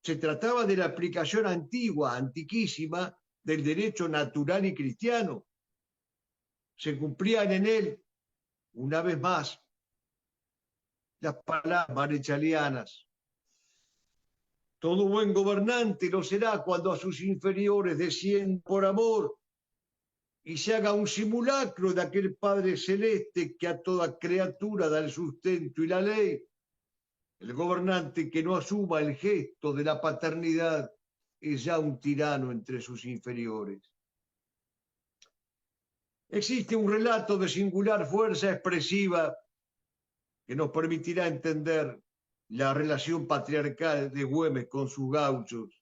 se trataba de la aplicación antigua, antiquísima, del derecho natural y cristiano. Se cumplían en él, una vez más, las palabras marechalianas. Todo buen gobernante lo será cuando a sus inferiores descienda por amor y se haga un simulacro de aquel Padre Celeste que a toda criatura da el sustento y la ley. El gobernante que no asuma el gesto de la paternidad es ya un tirano entre sus inferiores. Existe un relato de singular fuerza expresiva que nos permitirá entender la relación patriarcal de Güemes con sus gauchos.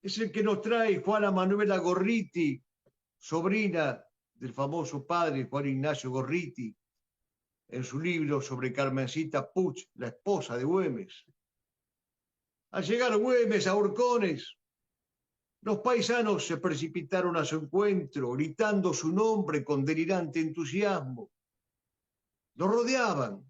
Es el que nos trae Juana Manuela Gorriti, sobrina del famoso padre Juan Ignacio Gorriti, en su libro sobre Carmencita Puch, la esposa de Güemes. Al llegar Güemes a Horcones, los paisanos se precipitaron a su encuentro, gritando su nombre con delirante entusiasmo. Lo rodeaban,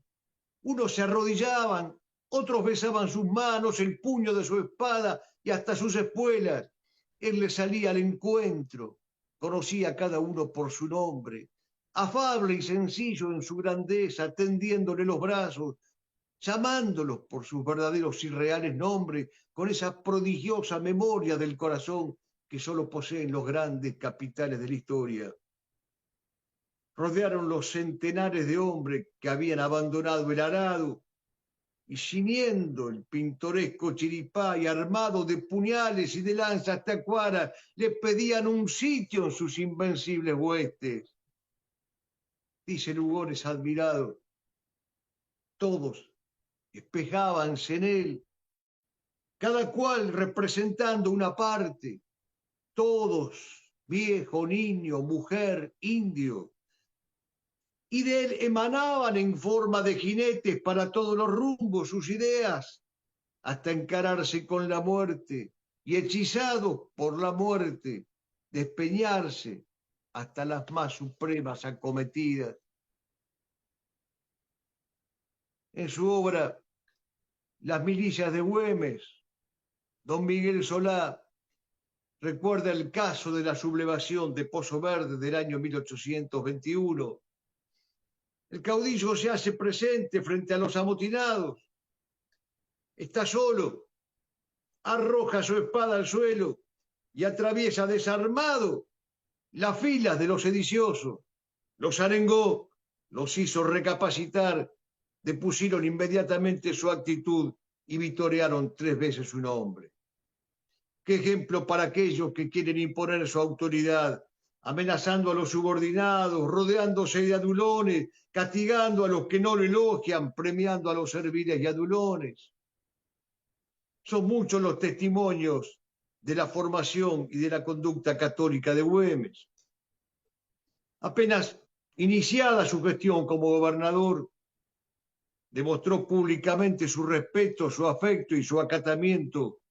unos se arrodillaban, otros besaban sus manos, el puño de su espada y hasta sus espuelas. Él les salía al encuentro, conocía a cada uno por su nombre, afable y sencillo en su grandeza, tendiéndole los brazos, llamándolos por sus verdaderos y reales nombres, con esa prodigiosa memoria del corazón que solo poseen los grandes capitales de la historia. Rodearon los centenares de hombres que habían abandonado el arado y ciñendo el pintoresco Chiripay, armado de puñales y de lanzas tacuaras, le pedían un sitio en sus invencibles huestes. Dice Lugones admirado, todos espejábanse en él, cada cual representando una parte, todos, viejo, niño, mujer, indio, y de él emanaban en forma de jinetes para todos los rumbos sus ideas, hasta encararse con la muerte, y hechizados por la muerte, despeñarse hasta las más supremas acometidas. En su obra Las milicias de Güemes, don Miguel Solá recuerda el caso de la sublevación de Pozo Verde del año 1821. El caudillo se hace presente frente a los amotinados. Está solo, arroja su espada al suelo y atraviesa desarmado las filas de los sediciosos. Los arengó, los hizo recapacitar, depusieron inmediatamente su actitud y vitorearon 3 veces su nombre. Qué ejemplo para aquellos que quieren imponer su autoridad, amenazando a los subordinados, rodeándose de adulones, castigando a los que no lo elogian, premiando a los serviles y adulones. Son muchos los testimonios de la formación y de la conducta católica de Güemes. Apenas iniciada su gestión como gobernador, demostró públicamente su respeto, su afecto y su acatamiento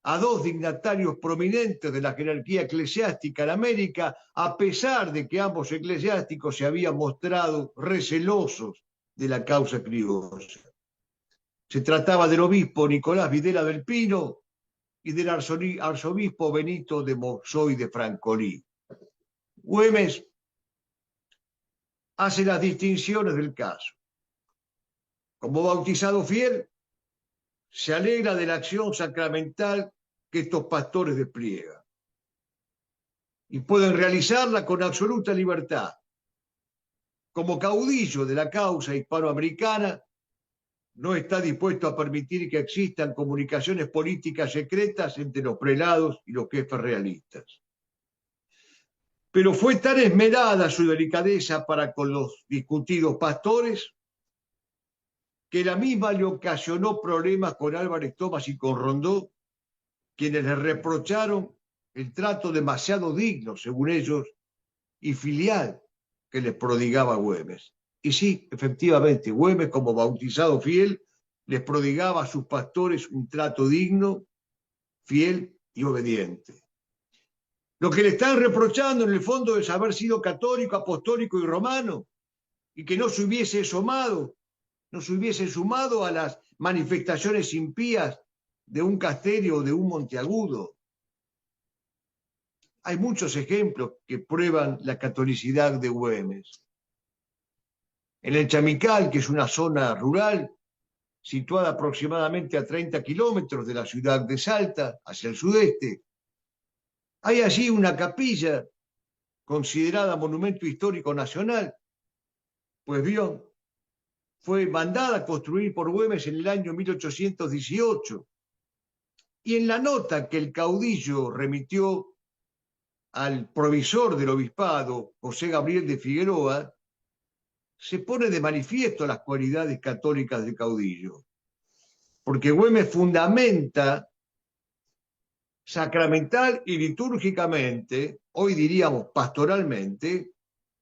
a 2 dignatarios prominentes de la jerarquía eclesiástica en América, a pesar de que ambos eclesiásticos se habían mostrado recelosos de la causa criolla. Se trataba del obispo Nicolás Videla del Pino y del arzobispo Benito de Monzoy de Francolí. Güemes hace las distinciones del caso. Como bautizado fiel, se alegra de la acción sacramental que estos pastores despliegan y pueden realizarla con absoluta libertad. Como caudillo de la causa hispanoamericana, no está dispuesto a permitir que existan comunicaciones políticas secretas entre los prelados y los jefes realistas. Pero fue tan esmerada su delicadeza para con los discutidos pastores que la misma le ocasionó problemas con Álvarez Thomas y con Rondó, quienes le reprocharon el trato demasiado digno, según ellos, y filial que les prodigaba Güemes. Y sí, efectivamente, Güemes, como bautizado fiel, les prodigaba a sus pastores un trato digno, fiel y obediente. Lo que le están reprochando en el fondo es haber sido católico, apostólico y romano, y que no se hubiese sumado a las manifestaciones impías de un Castello o de un Monteagudo. Hay muchos ejemplos que prueban la catolicidad de Güemes. En el Chamical, que es una zona rural, situada aproximadamente a 30 kilómetros de la ciudad de Salta, hacia el sudeste. Hay allí una capilla considerada monumento histórico nacional, pues vio, fue mandada a construir por Güemes en el año 1818. Y en la nota que el caudillo remitió al provisor del obispado, José Gabriel de Figueroa, se pone de manifiesto las cualidades católicas del caudillo, porque Güemes fundamenta sacramental y litúrgicamente, hoy diríamos pastoralmente,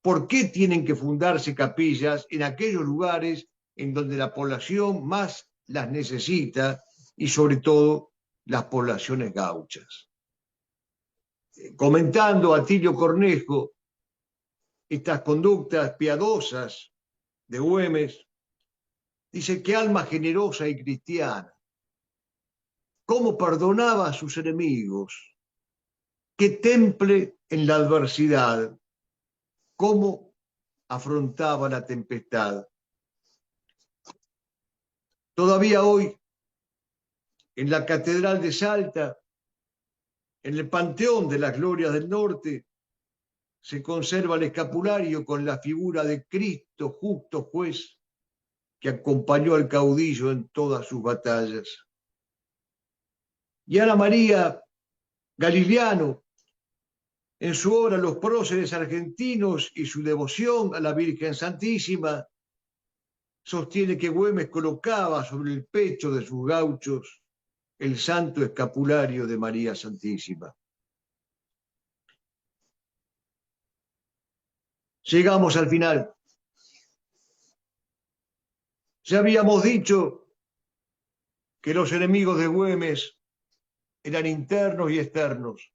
por qué tienen que fundarse capillas en aquellos lugares en donde la población más las necesita y sobre todo las poblaciones gauchas. Comentando a Atilio Cornejo estas conductas piadosas de Güemes, dice: qué alma generosa y cristiana, cómo perdonaba a sus enemigos, qué temple en la adversidad, cómo afrontaba la tempestad. Todavía hoy, en la Catedral de Salta, en el Panteón de las Glorias del Norte, se conserva el escapulario con la figura de Cristo, justo juez, que acompañó al caudillo en todas sus batallas. Y Ana María Galiliano, en su obra Los próceres argentinos y su devoción a la Virgen Santísima, sostiene que Güemes colocaba sobre el pecho de sus gauchos el santo escapulario de María Santísima. Llegamos al final. Ya habíamos dicho que los enemigos de Güemes eran internos y externos.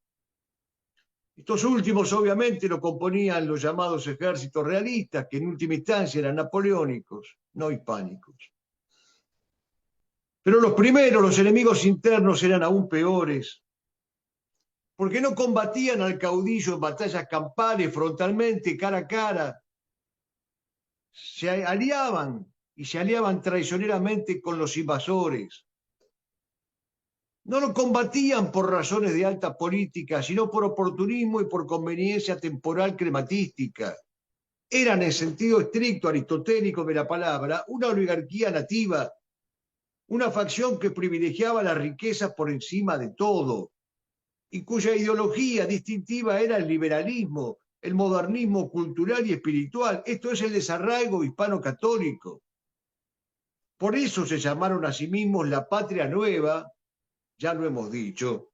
Estos últimos obviamente lo componían los llamados ejércitos realistas, que en última instancia eran napoleónicos, no hispánicos. Pero los primeros, los enemigos internos, eran aún peores, porque no combatían al caudillo en batallas campales frontalmente, cara a cara. Se aliaban y se aliaban traicioneramente con los invasores. No lo combatían por razones de alta política, sino por oportunismo y por conveniencia temporal crematística. Eran, en sentido estricto aristotélico de la palabra, una oligarquía nativa, una facción que privilegiaba la riqueza por encima de todo y cuya ideología distintiva era el liberalismo, el modernismo cultural y espiritual. Esto es el desarraigo hispano-católico. Por eso se llamaron a sí mismos la patria nueva, ya lo hemos dicho,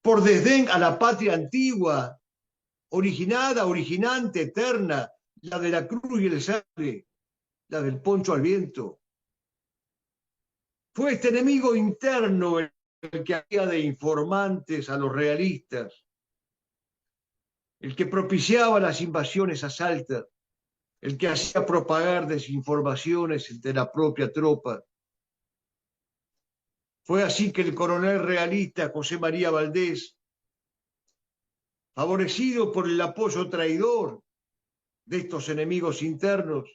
por desdén a la patria antigua, originada, originante, eterna, la de la cruz y el sable, la del poncho al viento. Fue este enemigo interno el que hacía de informantes a los realistas, el que propiciaba las invasiones a Salta, el que hacía propagar desinformaciones entre la propia tropa. Fue así que el coronel realista José María Valdés, favorecido por el apoyo traidor de estos enemigos internos,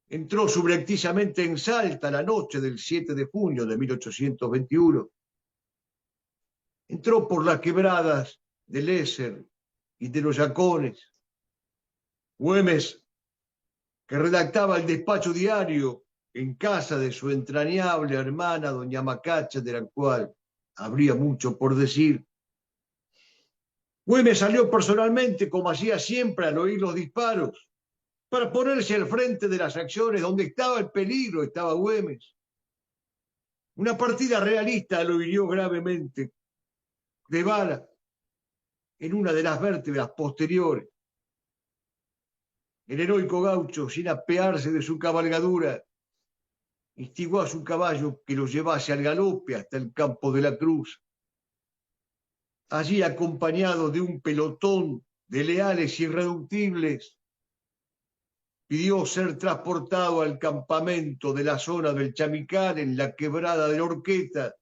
entró subrepticiamente en Salta la noche del 7 de junio de 1821. Entró por las quebradas del Éser y de los Yacones. Güemes, que redactaba el despacho diario en casa de su entrañable hermana, doña Macacha, de la cual habría mucho por decir. Güemes salió personalmente, como hacía siempre al oír los disparos, para ponerse al frente de las acciones. Donde estaba el peligro estaba Güemes. Una partida realista lo hirió gravemente de bala en una de las vértebras posteriores. El heroico gaucho, sin apearse de su cabalgadura, instigó a su caballo que lo llevase al galope hasta el campo de la Cruz. Allí, acompañado de un pelotón de leales y irreductibles, pidió ser transportado al campamento de la zona del Chamical, en la quebrada de la Horqueta,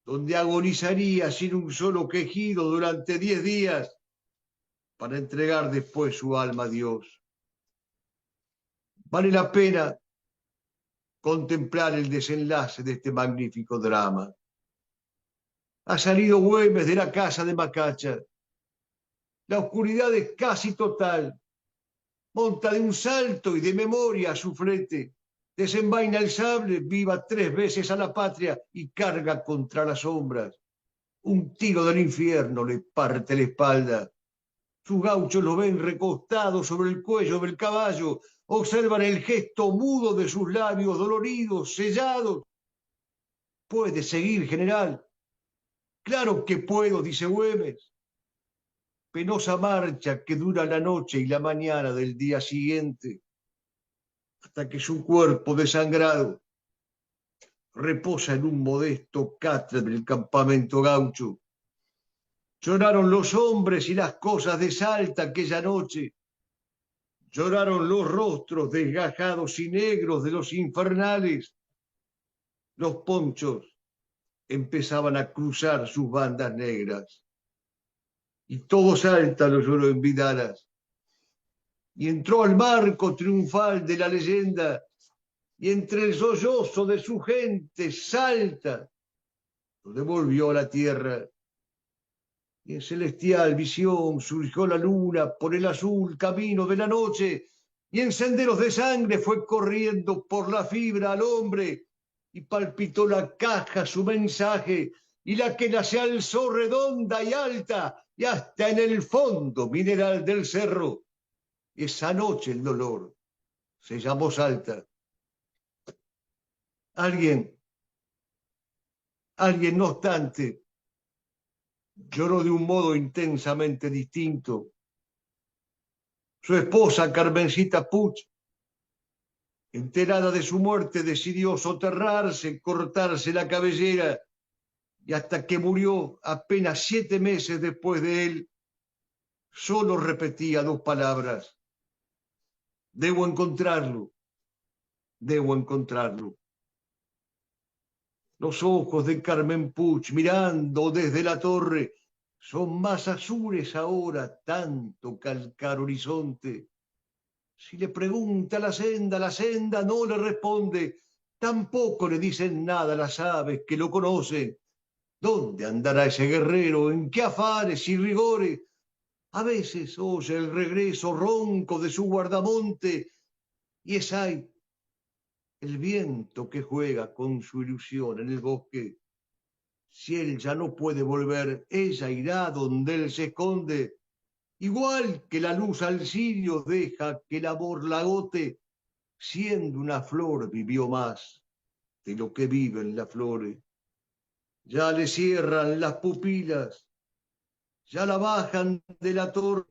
donde agonizaría sin un solo quejido durante 10 días para entregar después su alma a Dios. Vale la pena contemplar el desenlace de este magnífico drama. Ha salido Güemes de la casa de Macacha. La oscuridad es casi total. Monta de un salto y de memoria a su flete. Desenvaina el sable, viva 3 veces a la patria y carga contra las sombras. Un tiro del infierno le parte la espalda. Sus gauchos lo ven recostado sobre el cuello del caballo, observan el gesto mudo de sus labios doloridos, sellados. ¿Puede seguir, general? Claro que puedo, dice Güemes. Penosa marcha que dura la noche y la mañana del día siguiente, hasta que su cuerpo desangrado reposa en un modesto catre del campamento gaucho. Lloraron los hombres y las cosas de Salta aquella noche. Lloraron los rostros desgajados y negros de los infernales. Los ponchos empezaban a cruzar sus bandas negras. Y todo Salta lo lloró en Vidalas. Y entró al marco triunfal de la leyenda, y entre el sollozo de su gente Salta lo devolvió a la tierra. Y en celestial visión surgió la luna por el azul camino de la noche, y en senderos de sangre fue corriendo por la fibra al hombre, y palpitó la caja su mensaje, y la que la se alzó redonda y alta, y hasta en el fondo mineral del cerro. Esa noche el dolor se llamó Salta. Alguien, no obstante, lloró de un modo intensamente distinto. Su esposa, Carmencita Puch, enterada de su muerte, decidió soterrarse, cortarse la cabellera, y hasta que murió apenas 7 meses después de él, solo repetía 2 palabras: debo encontrarlo, debo encontrarlo. Los ojos de Carmen Puch, mirando desde la torre, son más azules ahora, tanto calcar horizonte. Si le pregunta la senda no le responde. Tampoco le dicen nada las aves que lo conocen. ¿Dónde andará ese guerrero? ¿En qué afares y rigores? A veces oye el regreso ronco de su guardamonte, y es ahí el viento que juega con su ilusión en el bosque. Si él ya no puede volver, ella irá donde él se esconde. Igual que la luz al cirio deja que el amor la agote, siendo una flor vivió más de lo que viven las flores. Ya le cierran las pupilas, ya la bajan de la torre,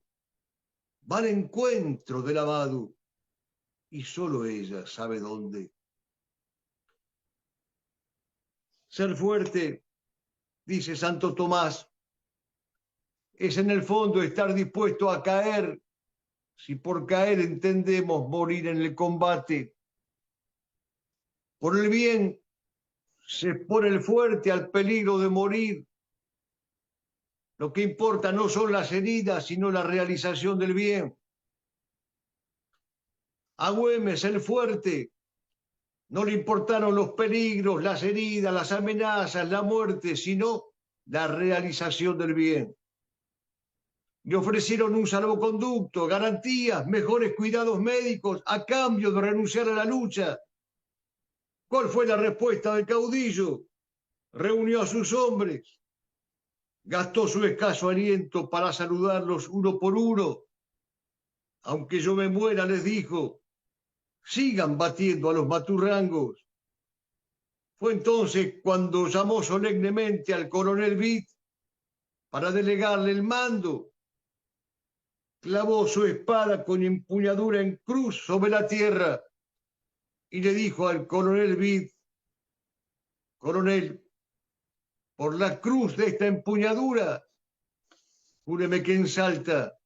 va al encuentro del amado, y solo ella sabe dónde. Ser fuerte, dice Santo Tomás, es en el fondo estar dispuesto a caer, si por caer entendemos morir en el combate. Por el bien se expone el fuerte al peligro de morir. Lo que importa no son las heridas, sino la realización del bien. A Güemes, el fuerte, no le importaron los peligros, las heridas, las amenazas, la muerte, sino la realización del bien. Le ofrecieron un salvoconducto, garantías, mejores cuidados médicos a cambio de renunciar a la lucha. ¿Cuál fue la respuesta del caudillo? Reunió a sus hombres, gastó su escaso aliento para saludarlos uno por uno. Aunque yo me muera, les dijo, sigan batiendo a los maturrangos. Fue entonces cuando llamó solemnemente al coronel Vitt para delegarle el mando. Clavó su espada con empuñadura en cruz sobre la tierra y le dijo al coronel Vitt: coronel, por la cruz de esta empuñadura, júreme que en Salta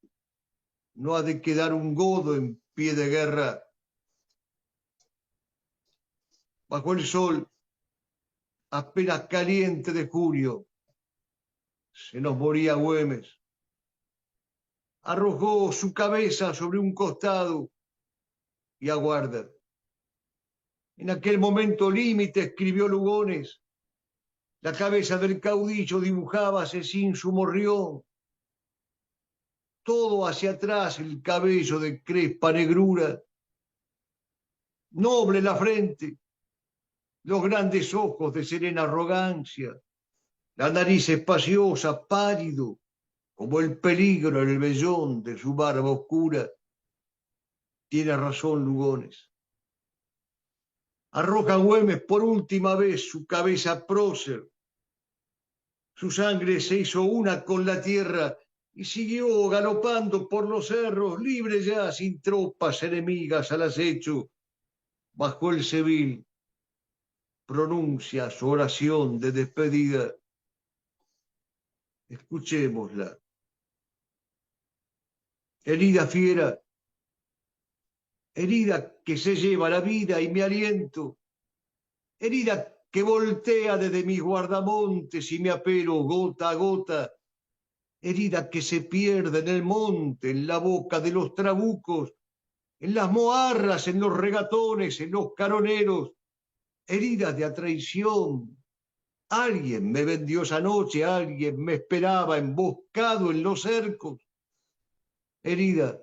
no ha de quedar un godo en pie de guerra. Bajo el sol apenas caliente de junio, se nos moría Güemes. Arrojó su cabeza sobre un costado y aguarda. En aquel momento límite escribió Lugones. La cabeza del caudillo dibujábase sin su morrión. Todo hacia atrás el cabello de crespa negrura. Noble la frente, los grandes ojos de serena arrogancia, la nariz espaciosa, pálido, como el peligro en el vellón de su barba oscura. Tiene razón Lugones. Arroja Güemes por última vez su cabeza prócer. Su sangre se hizo una con la tierra y siguió galopando por los cerros, libre ya, sin tropas enemigas al acecho. Bajo el Seville pronuncia su oración de despedida. Escuchémosla. Herida fiera, herida que se lleva la vida y mi aliento, herida que voltea desde mis guardamontes y me apero gota a gota, herida que se pierde en el monte, en la boca de los trabucos, en las moarras, en los regatones, en los caroneros, heridas de traición. Alguien me vendió esa noche, alguien me esperaba emboscado en los cercos, herida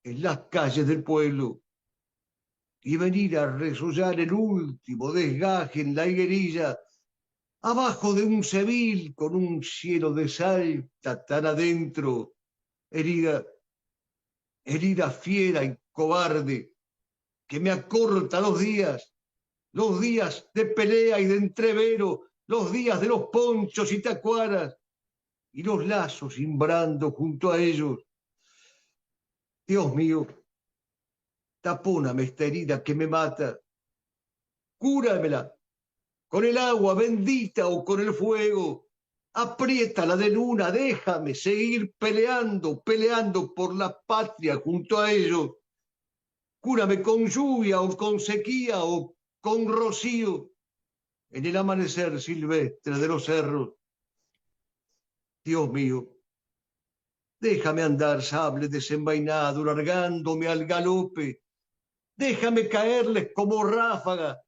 en las calles del pueblo, y venir a resollar el último desgaje en la higuerilla, abajo de un Seville con un cielo de salta tan adentro, herida, herida fiera y cobarde, que me acorta los días de pelea y de entrevero, los días de los ponchos y tacuaras, y los lazos imbrando junto a ellos. Dios mío, tapóname esta herida que me mata, cúramela con el agua bendita o con el fuego, apriétala de luna, déjame seguir peleando, peleando por la patria junto a ellos. Cúrame con lluvia o con sequía o con rocío en el amanecer silvestre de los cerros. Dios mío, déjame andar sable desenvainado, largándome al galope. Déjame caerles como ráfaga.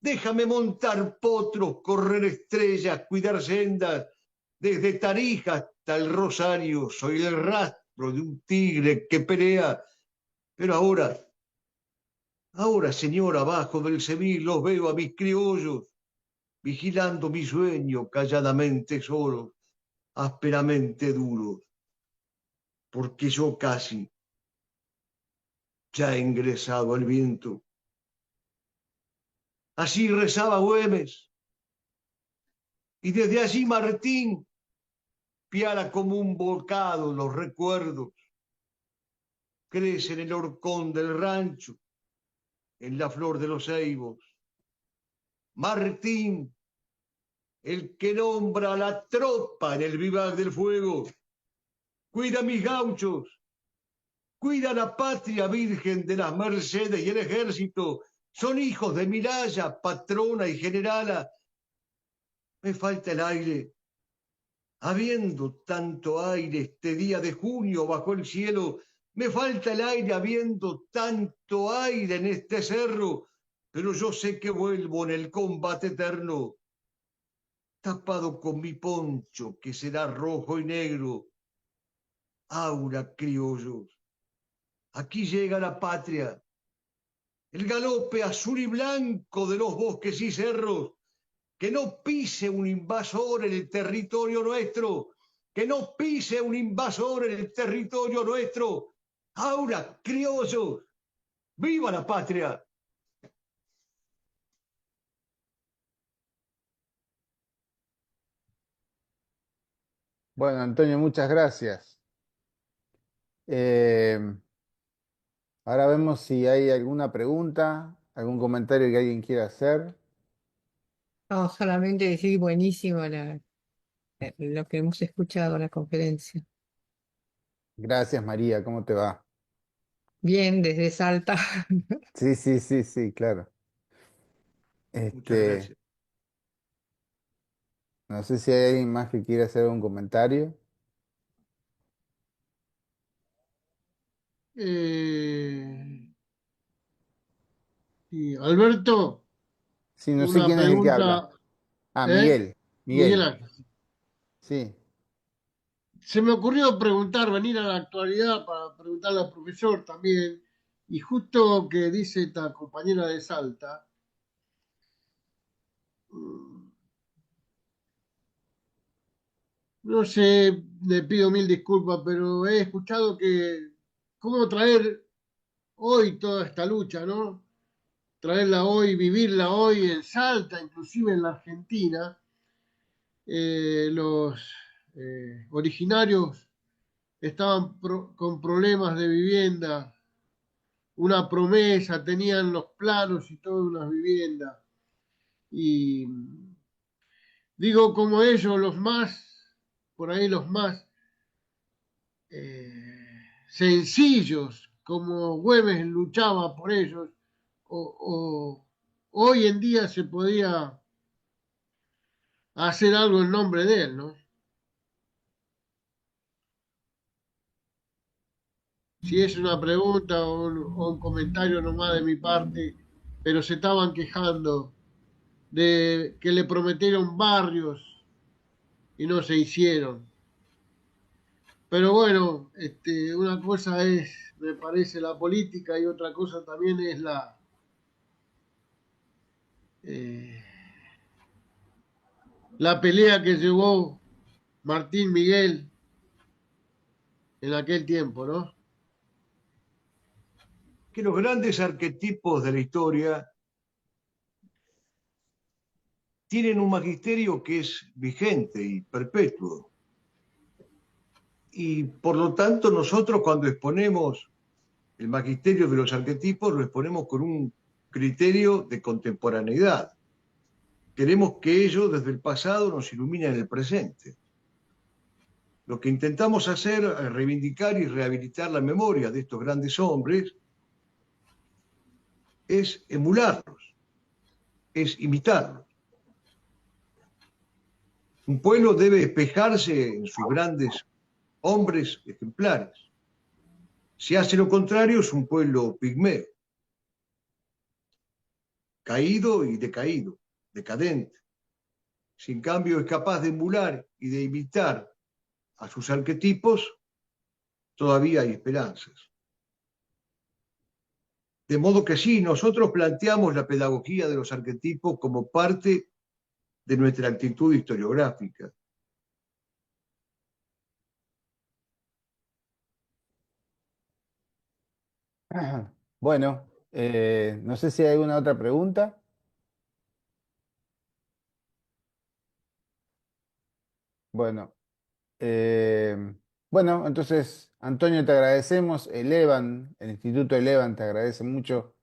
Déjame montar potros, correr estrellas, cuidar sendas. Desde Tarija hasta el Rosario soy el rastro de un tigre que pelea. Pero ahora, señor, abajo del Seville los veo a mis criollos, vigilando mi sueño calladamente solos, ásperamente duros, porque yo casi ya he ingresado al viento. Así rezaba Güemes, y desde allí Martín piara como un bocado los recuerdos, crece en el horcón del rancho, en la flor de los ceibos. Martín, el que nombra a la tropa en el vivac del fuego, cuida a mis gauchos, cuida a la patria virgen de las Mercedes y el ejército, son hijos de Miraya, patrona y generala. Me falta el aire, habiendo tanto aire este día de junio bajo el cielo, me falta el aire habiendo tanto aire en este cerro, pero yo sé que vuelvo en el combate eterno, tapado con mi poncho que será rojo y negro. Aura, criollos, aquí llega la patria, el galope azul y blanco de los bosques y cerros, que no pise un invasor en el territorio nuestro, que no pise un invasor en el territorio nuestro. Ahora, criollos, viva la patria. Bueno, Antonio, muchas gracias. Eh, Ahora vemos si hay alguna pregunta, algún comentario que alguien quiera hacer. No, solamente decir buenísimo lo que hemos escuchado en la conferencia. Gracias, María, ¿cómo te va? Bien, desde Salta. Sí, sí, sí, sí, claro. Muchas Este, gracias. no sé si hay alguien más que quiera hacer un comentario. Eh, Y Alberto, Sí, no sé una quién es el que habla. pregunta, Ah, ¿eh? Miguel. Miguel Miguel. Ángel. Sí. Se me ocurrió preguntar, venir a la actualidad para preguntarle al profesor también, y justo que dice esta compañera de Salta, mm, no sé, le pido mil disculpas, pero he escuchado que cómo traer hoy toda esta lucha, ¿no? Traerla hoy, vivirla hoy en Salta, inclusive en la Argentina. Los originarios estaban con problemas de vivienda, una promesa, tenían los planos y todas unas viviendas. Y digo, como ellos, los más, por ahí los más sencillos, como Güemes luchaba por ellos, hoy en día se podía hacer algo en nombre de él, ¿no? Si es una pregunta o un comentario nomás de mi parte, pero se estaban quejando de que le prometieron barrios y no se hicieron. Pero bueno, una cosa es, me parece, la política y otra cosa también es eh, la pelea que llevó Martín Miguel en aquel tiempo, ¿no? Que los grandes arquetipos de la historia tienen un magisterio que es vigente y perpetuo. Y por lo tanto nosotros cuando exponemos el magisterio de los arquetipos lo exponemos con un criterio de contemporaneidad. Queremos que ellos desde el pasado nos iluminen el presente. Lo que intentamos hacer es reivindicar y rehabilitar la memoria de estos grandes hombres, es emularlos, es imitarlos. Un pueblo debe espejarse en sus grandes hombres ejemplares. Si hace lo contrario, es un pueblo pigmeo, caído y decaído, decadente. Si en cambio es capaz de emular y de imitar a sus arquetipos, todavía hay esperanzas. De modo que sí, nosotros planteamos la pedagogía de los arquetipos como parte de nuestra actitud historiográfica. Bueno, no sé si hay alguna otra pregunta. Bueno, eh, bueno, entonces, Antonio, te agradecemos. El Instituto Elevan te agradece mucho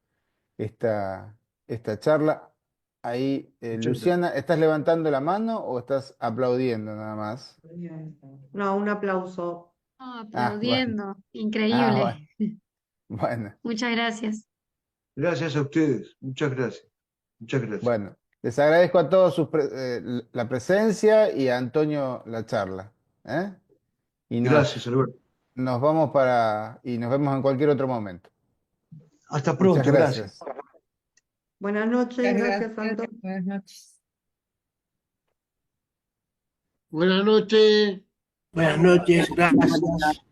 esta, esta charla. Ahí, Muchas gracias. Luciana, ¿estás levantando la mano o estás aplaudiendo nada más? No, un aplauso. No, Ah, bueno, aplaudiendo, ah, increíble. bueno, bueno, Muchas gracias. Gracias a ustedes. Muchas gracias. Muchas gracias. bueno. Les agradezco a todos la presencia y a Antonio la charla. ¿Eh? Y Gracias, Alberto. nos vamos y nos vemos en cualquier otro momento. Hasta Muchas pronto. Gracias. gracias. Buenas noches, Muchas gracias, gracias. Antonio. Buenas noches. Buenas noches. Buenas noches, gracias. Muchas gracias.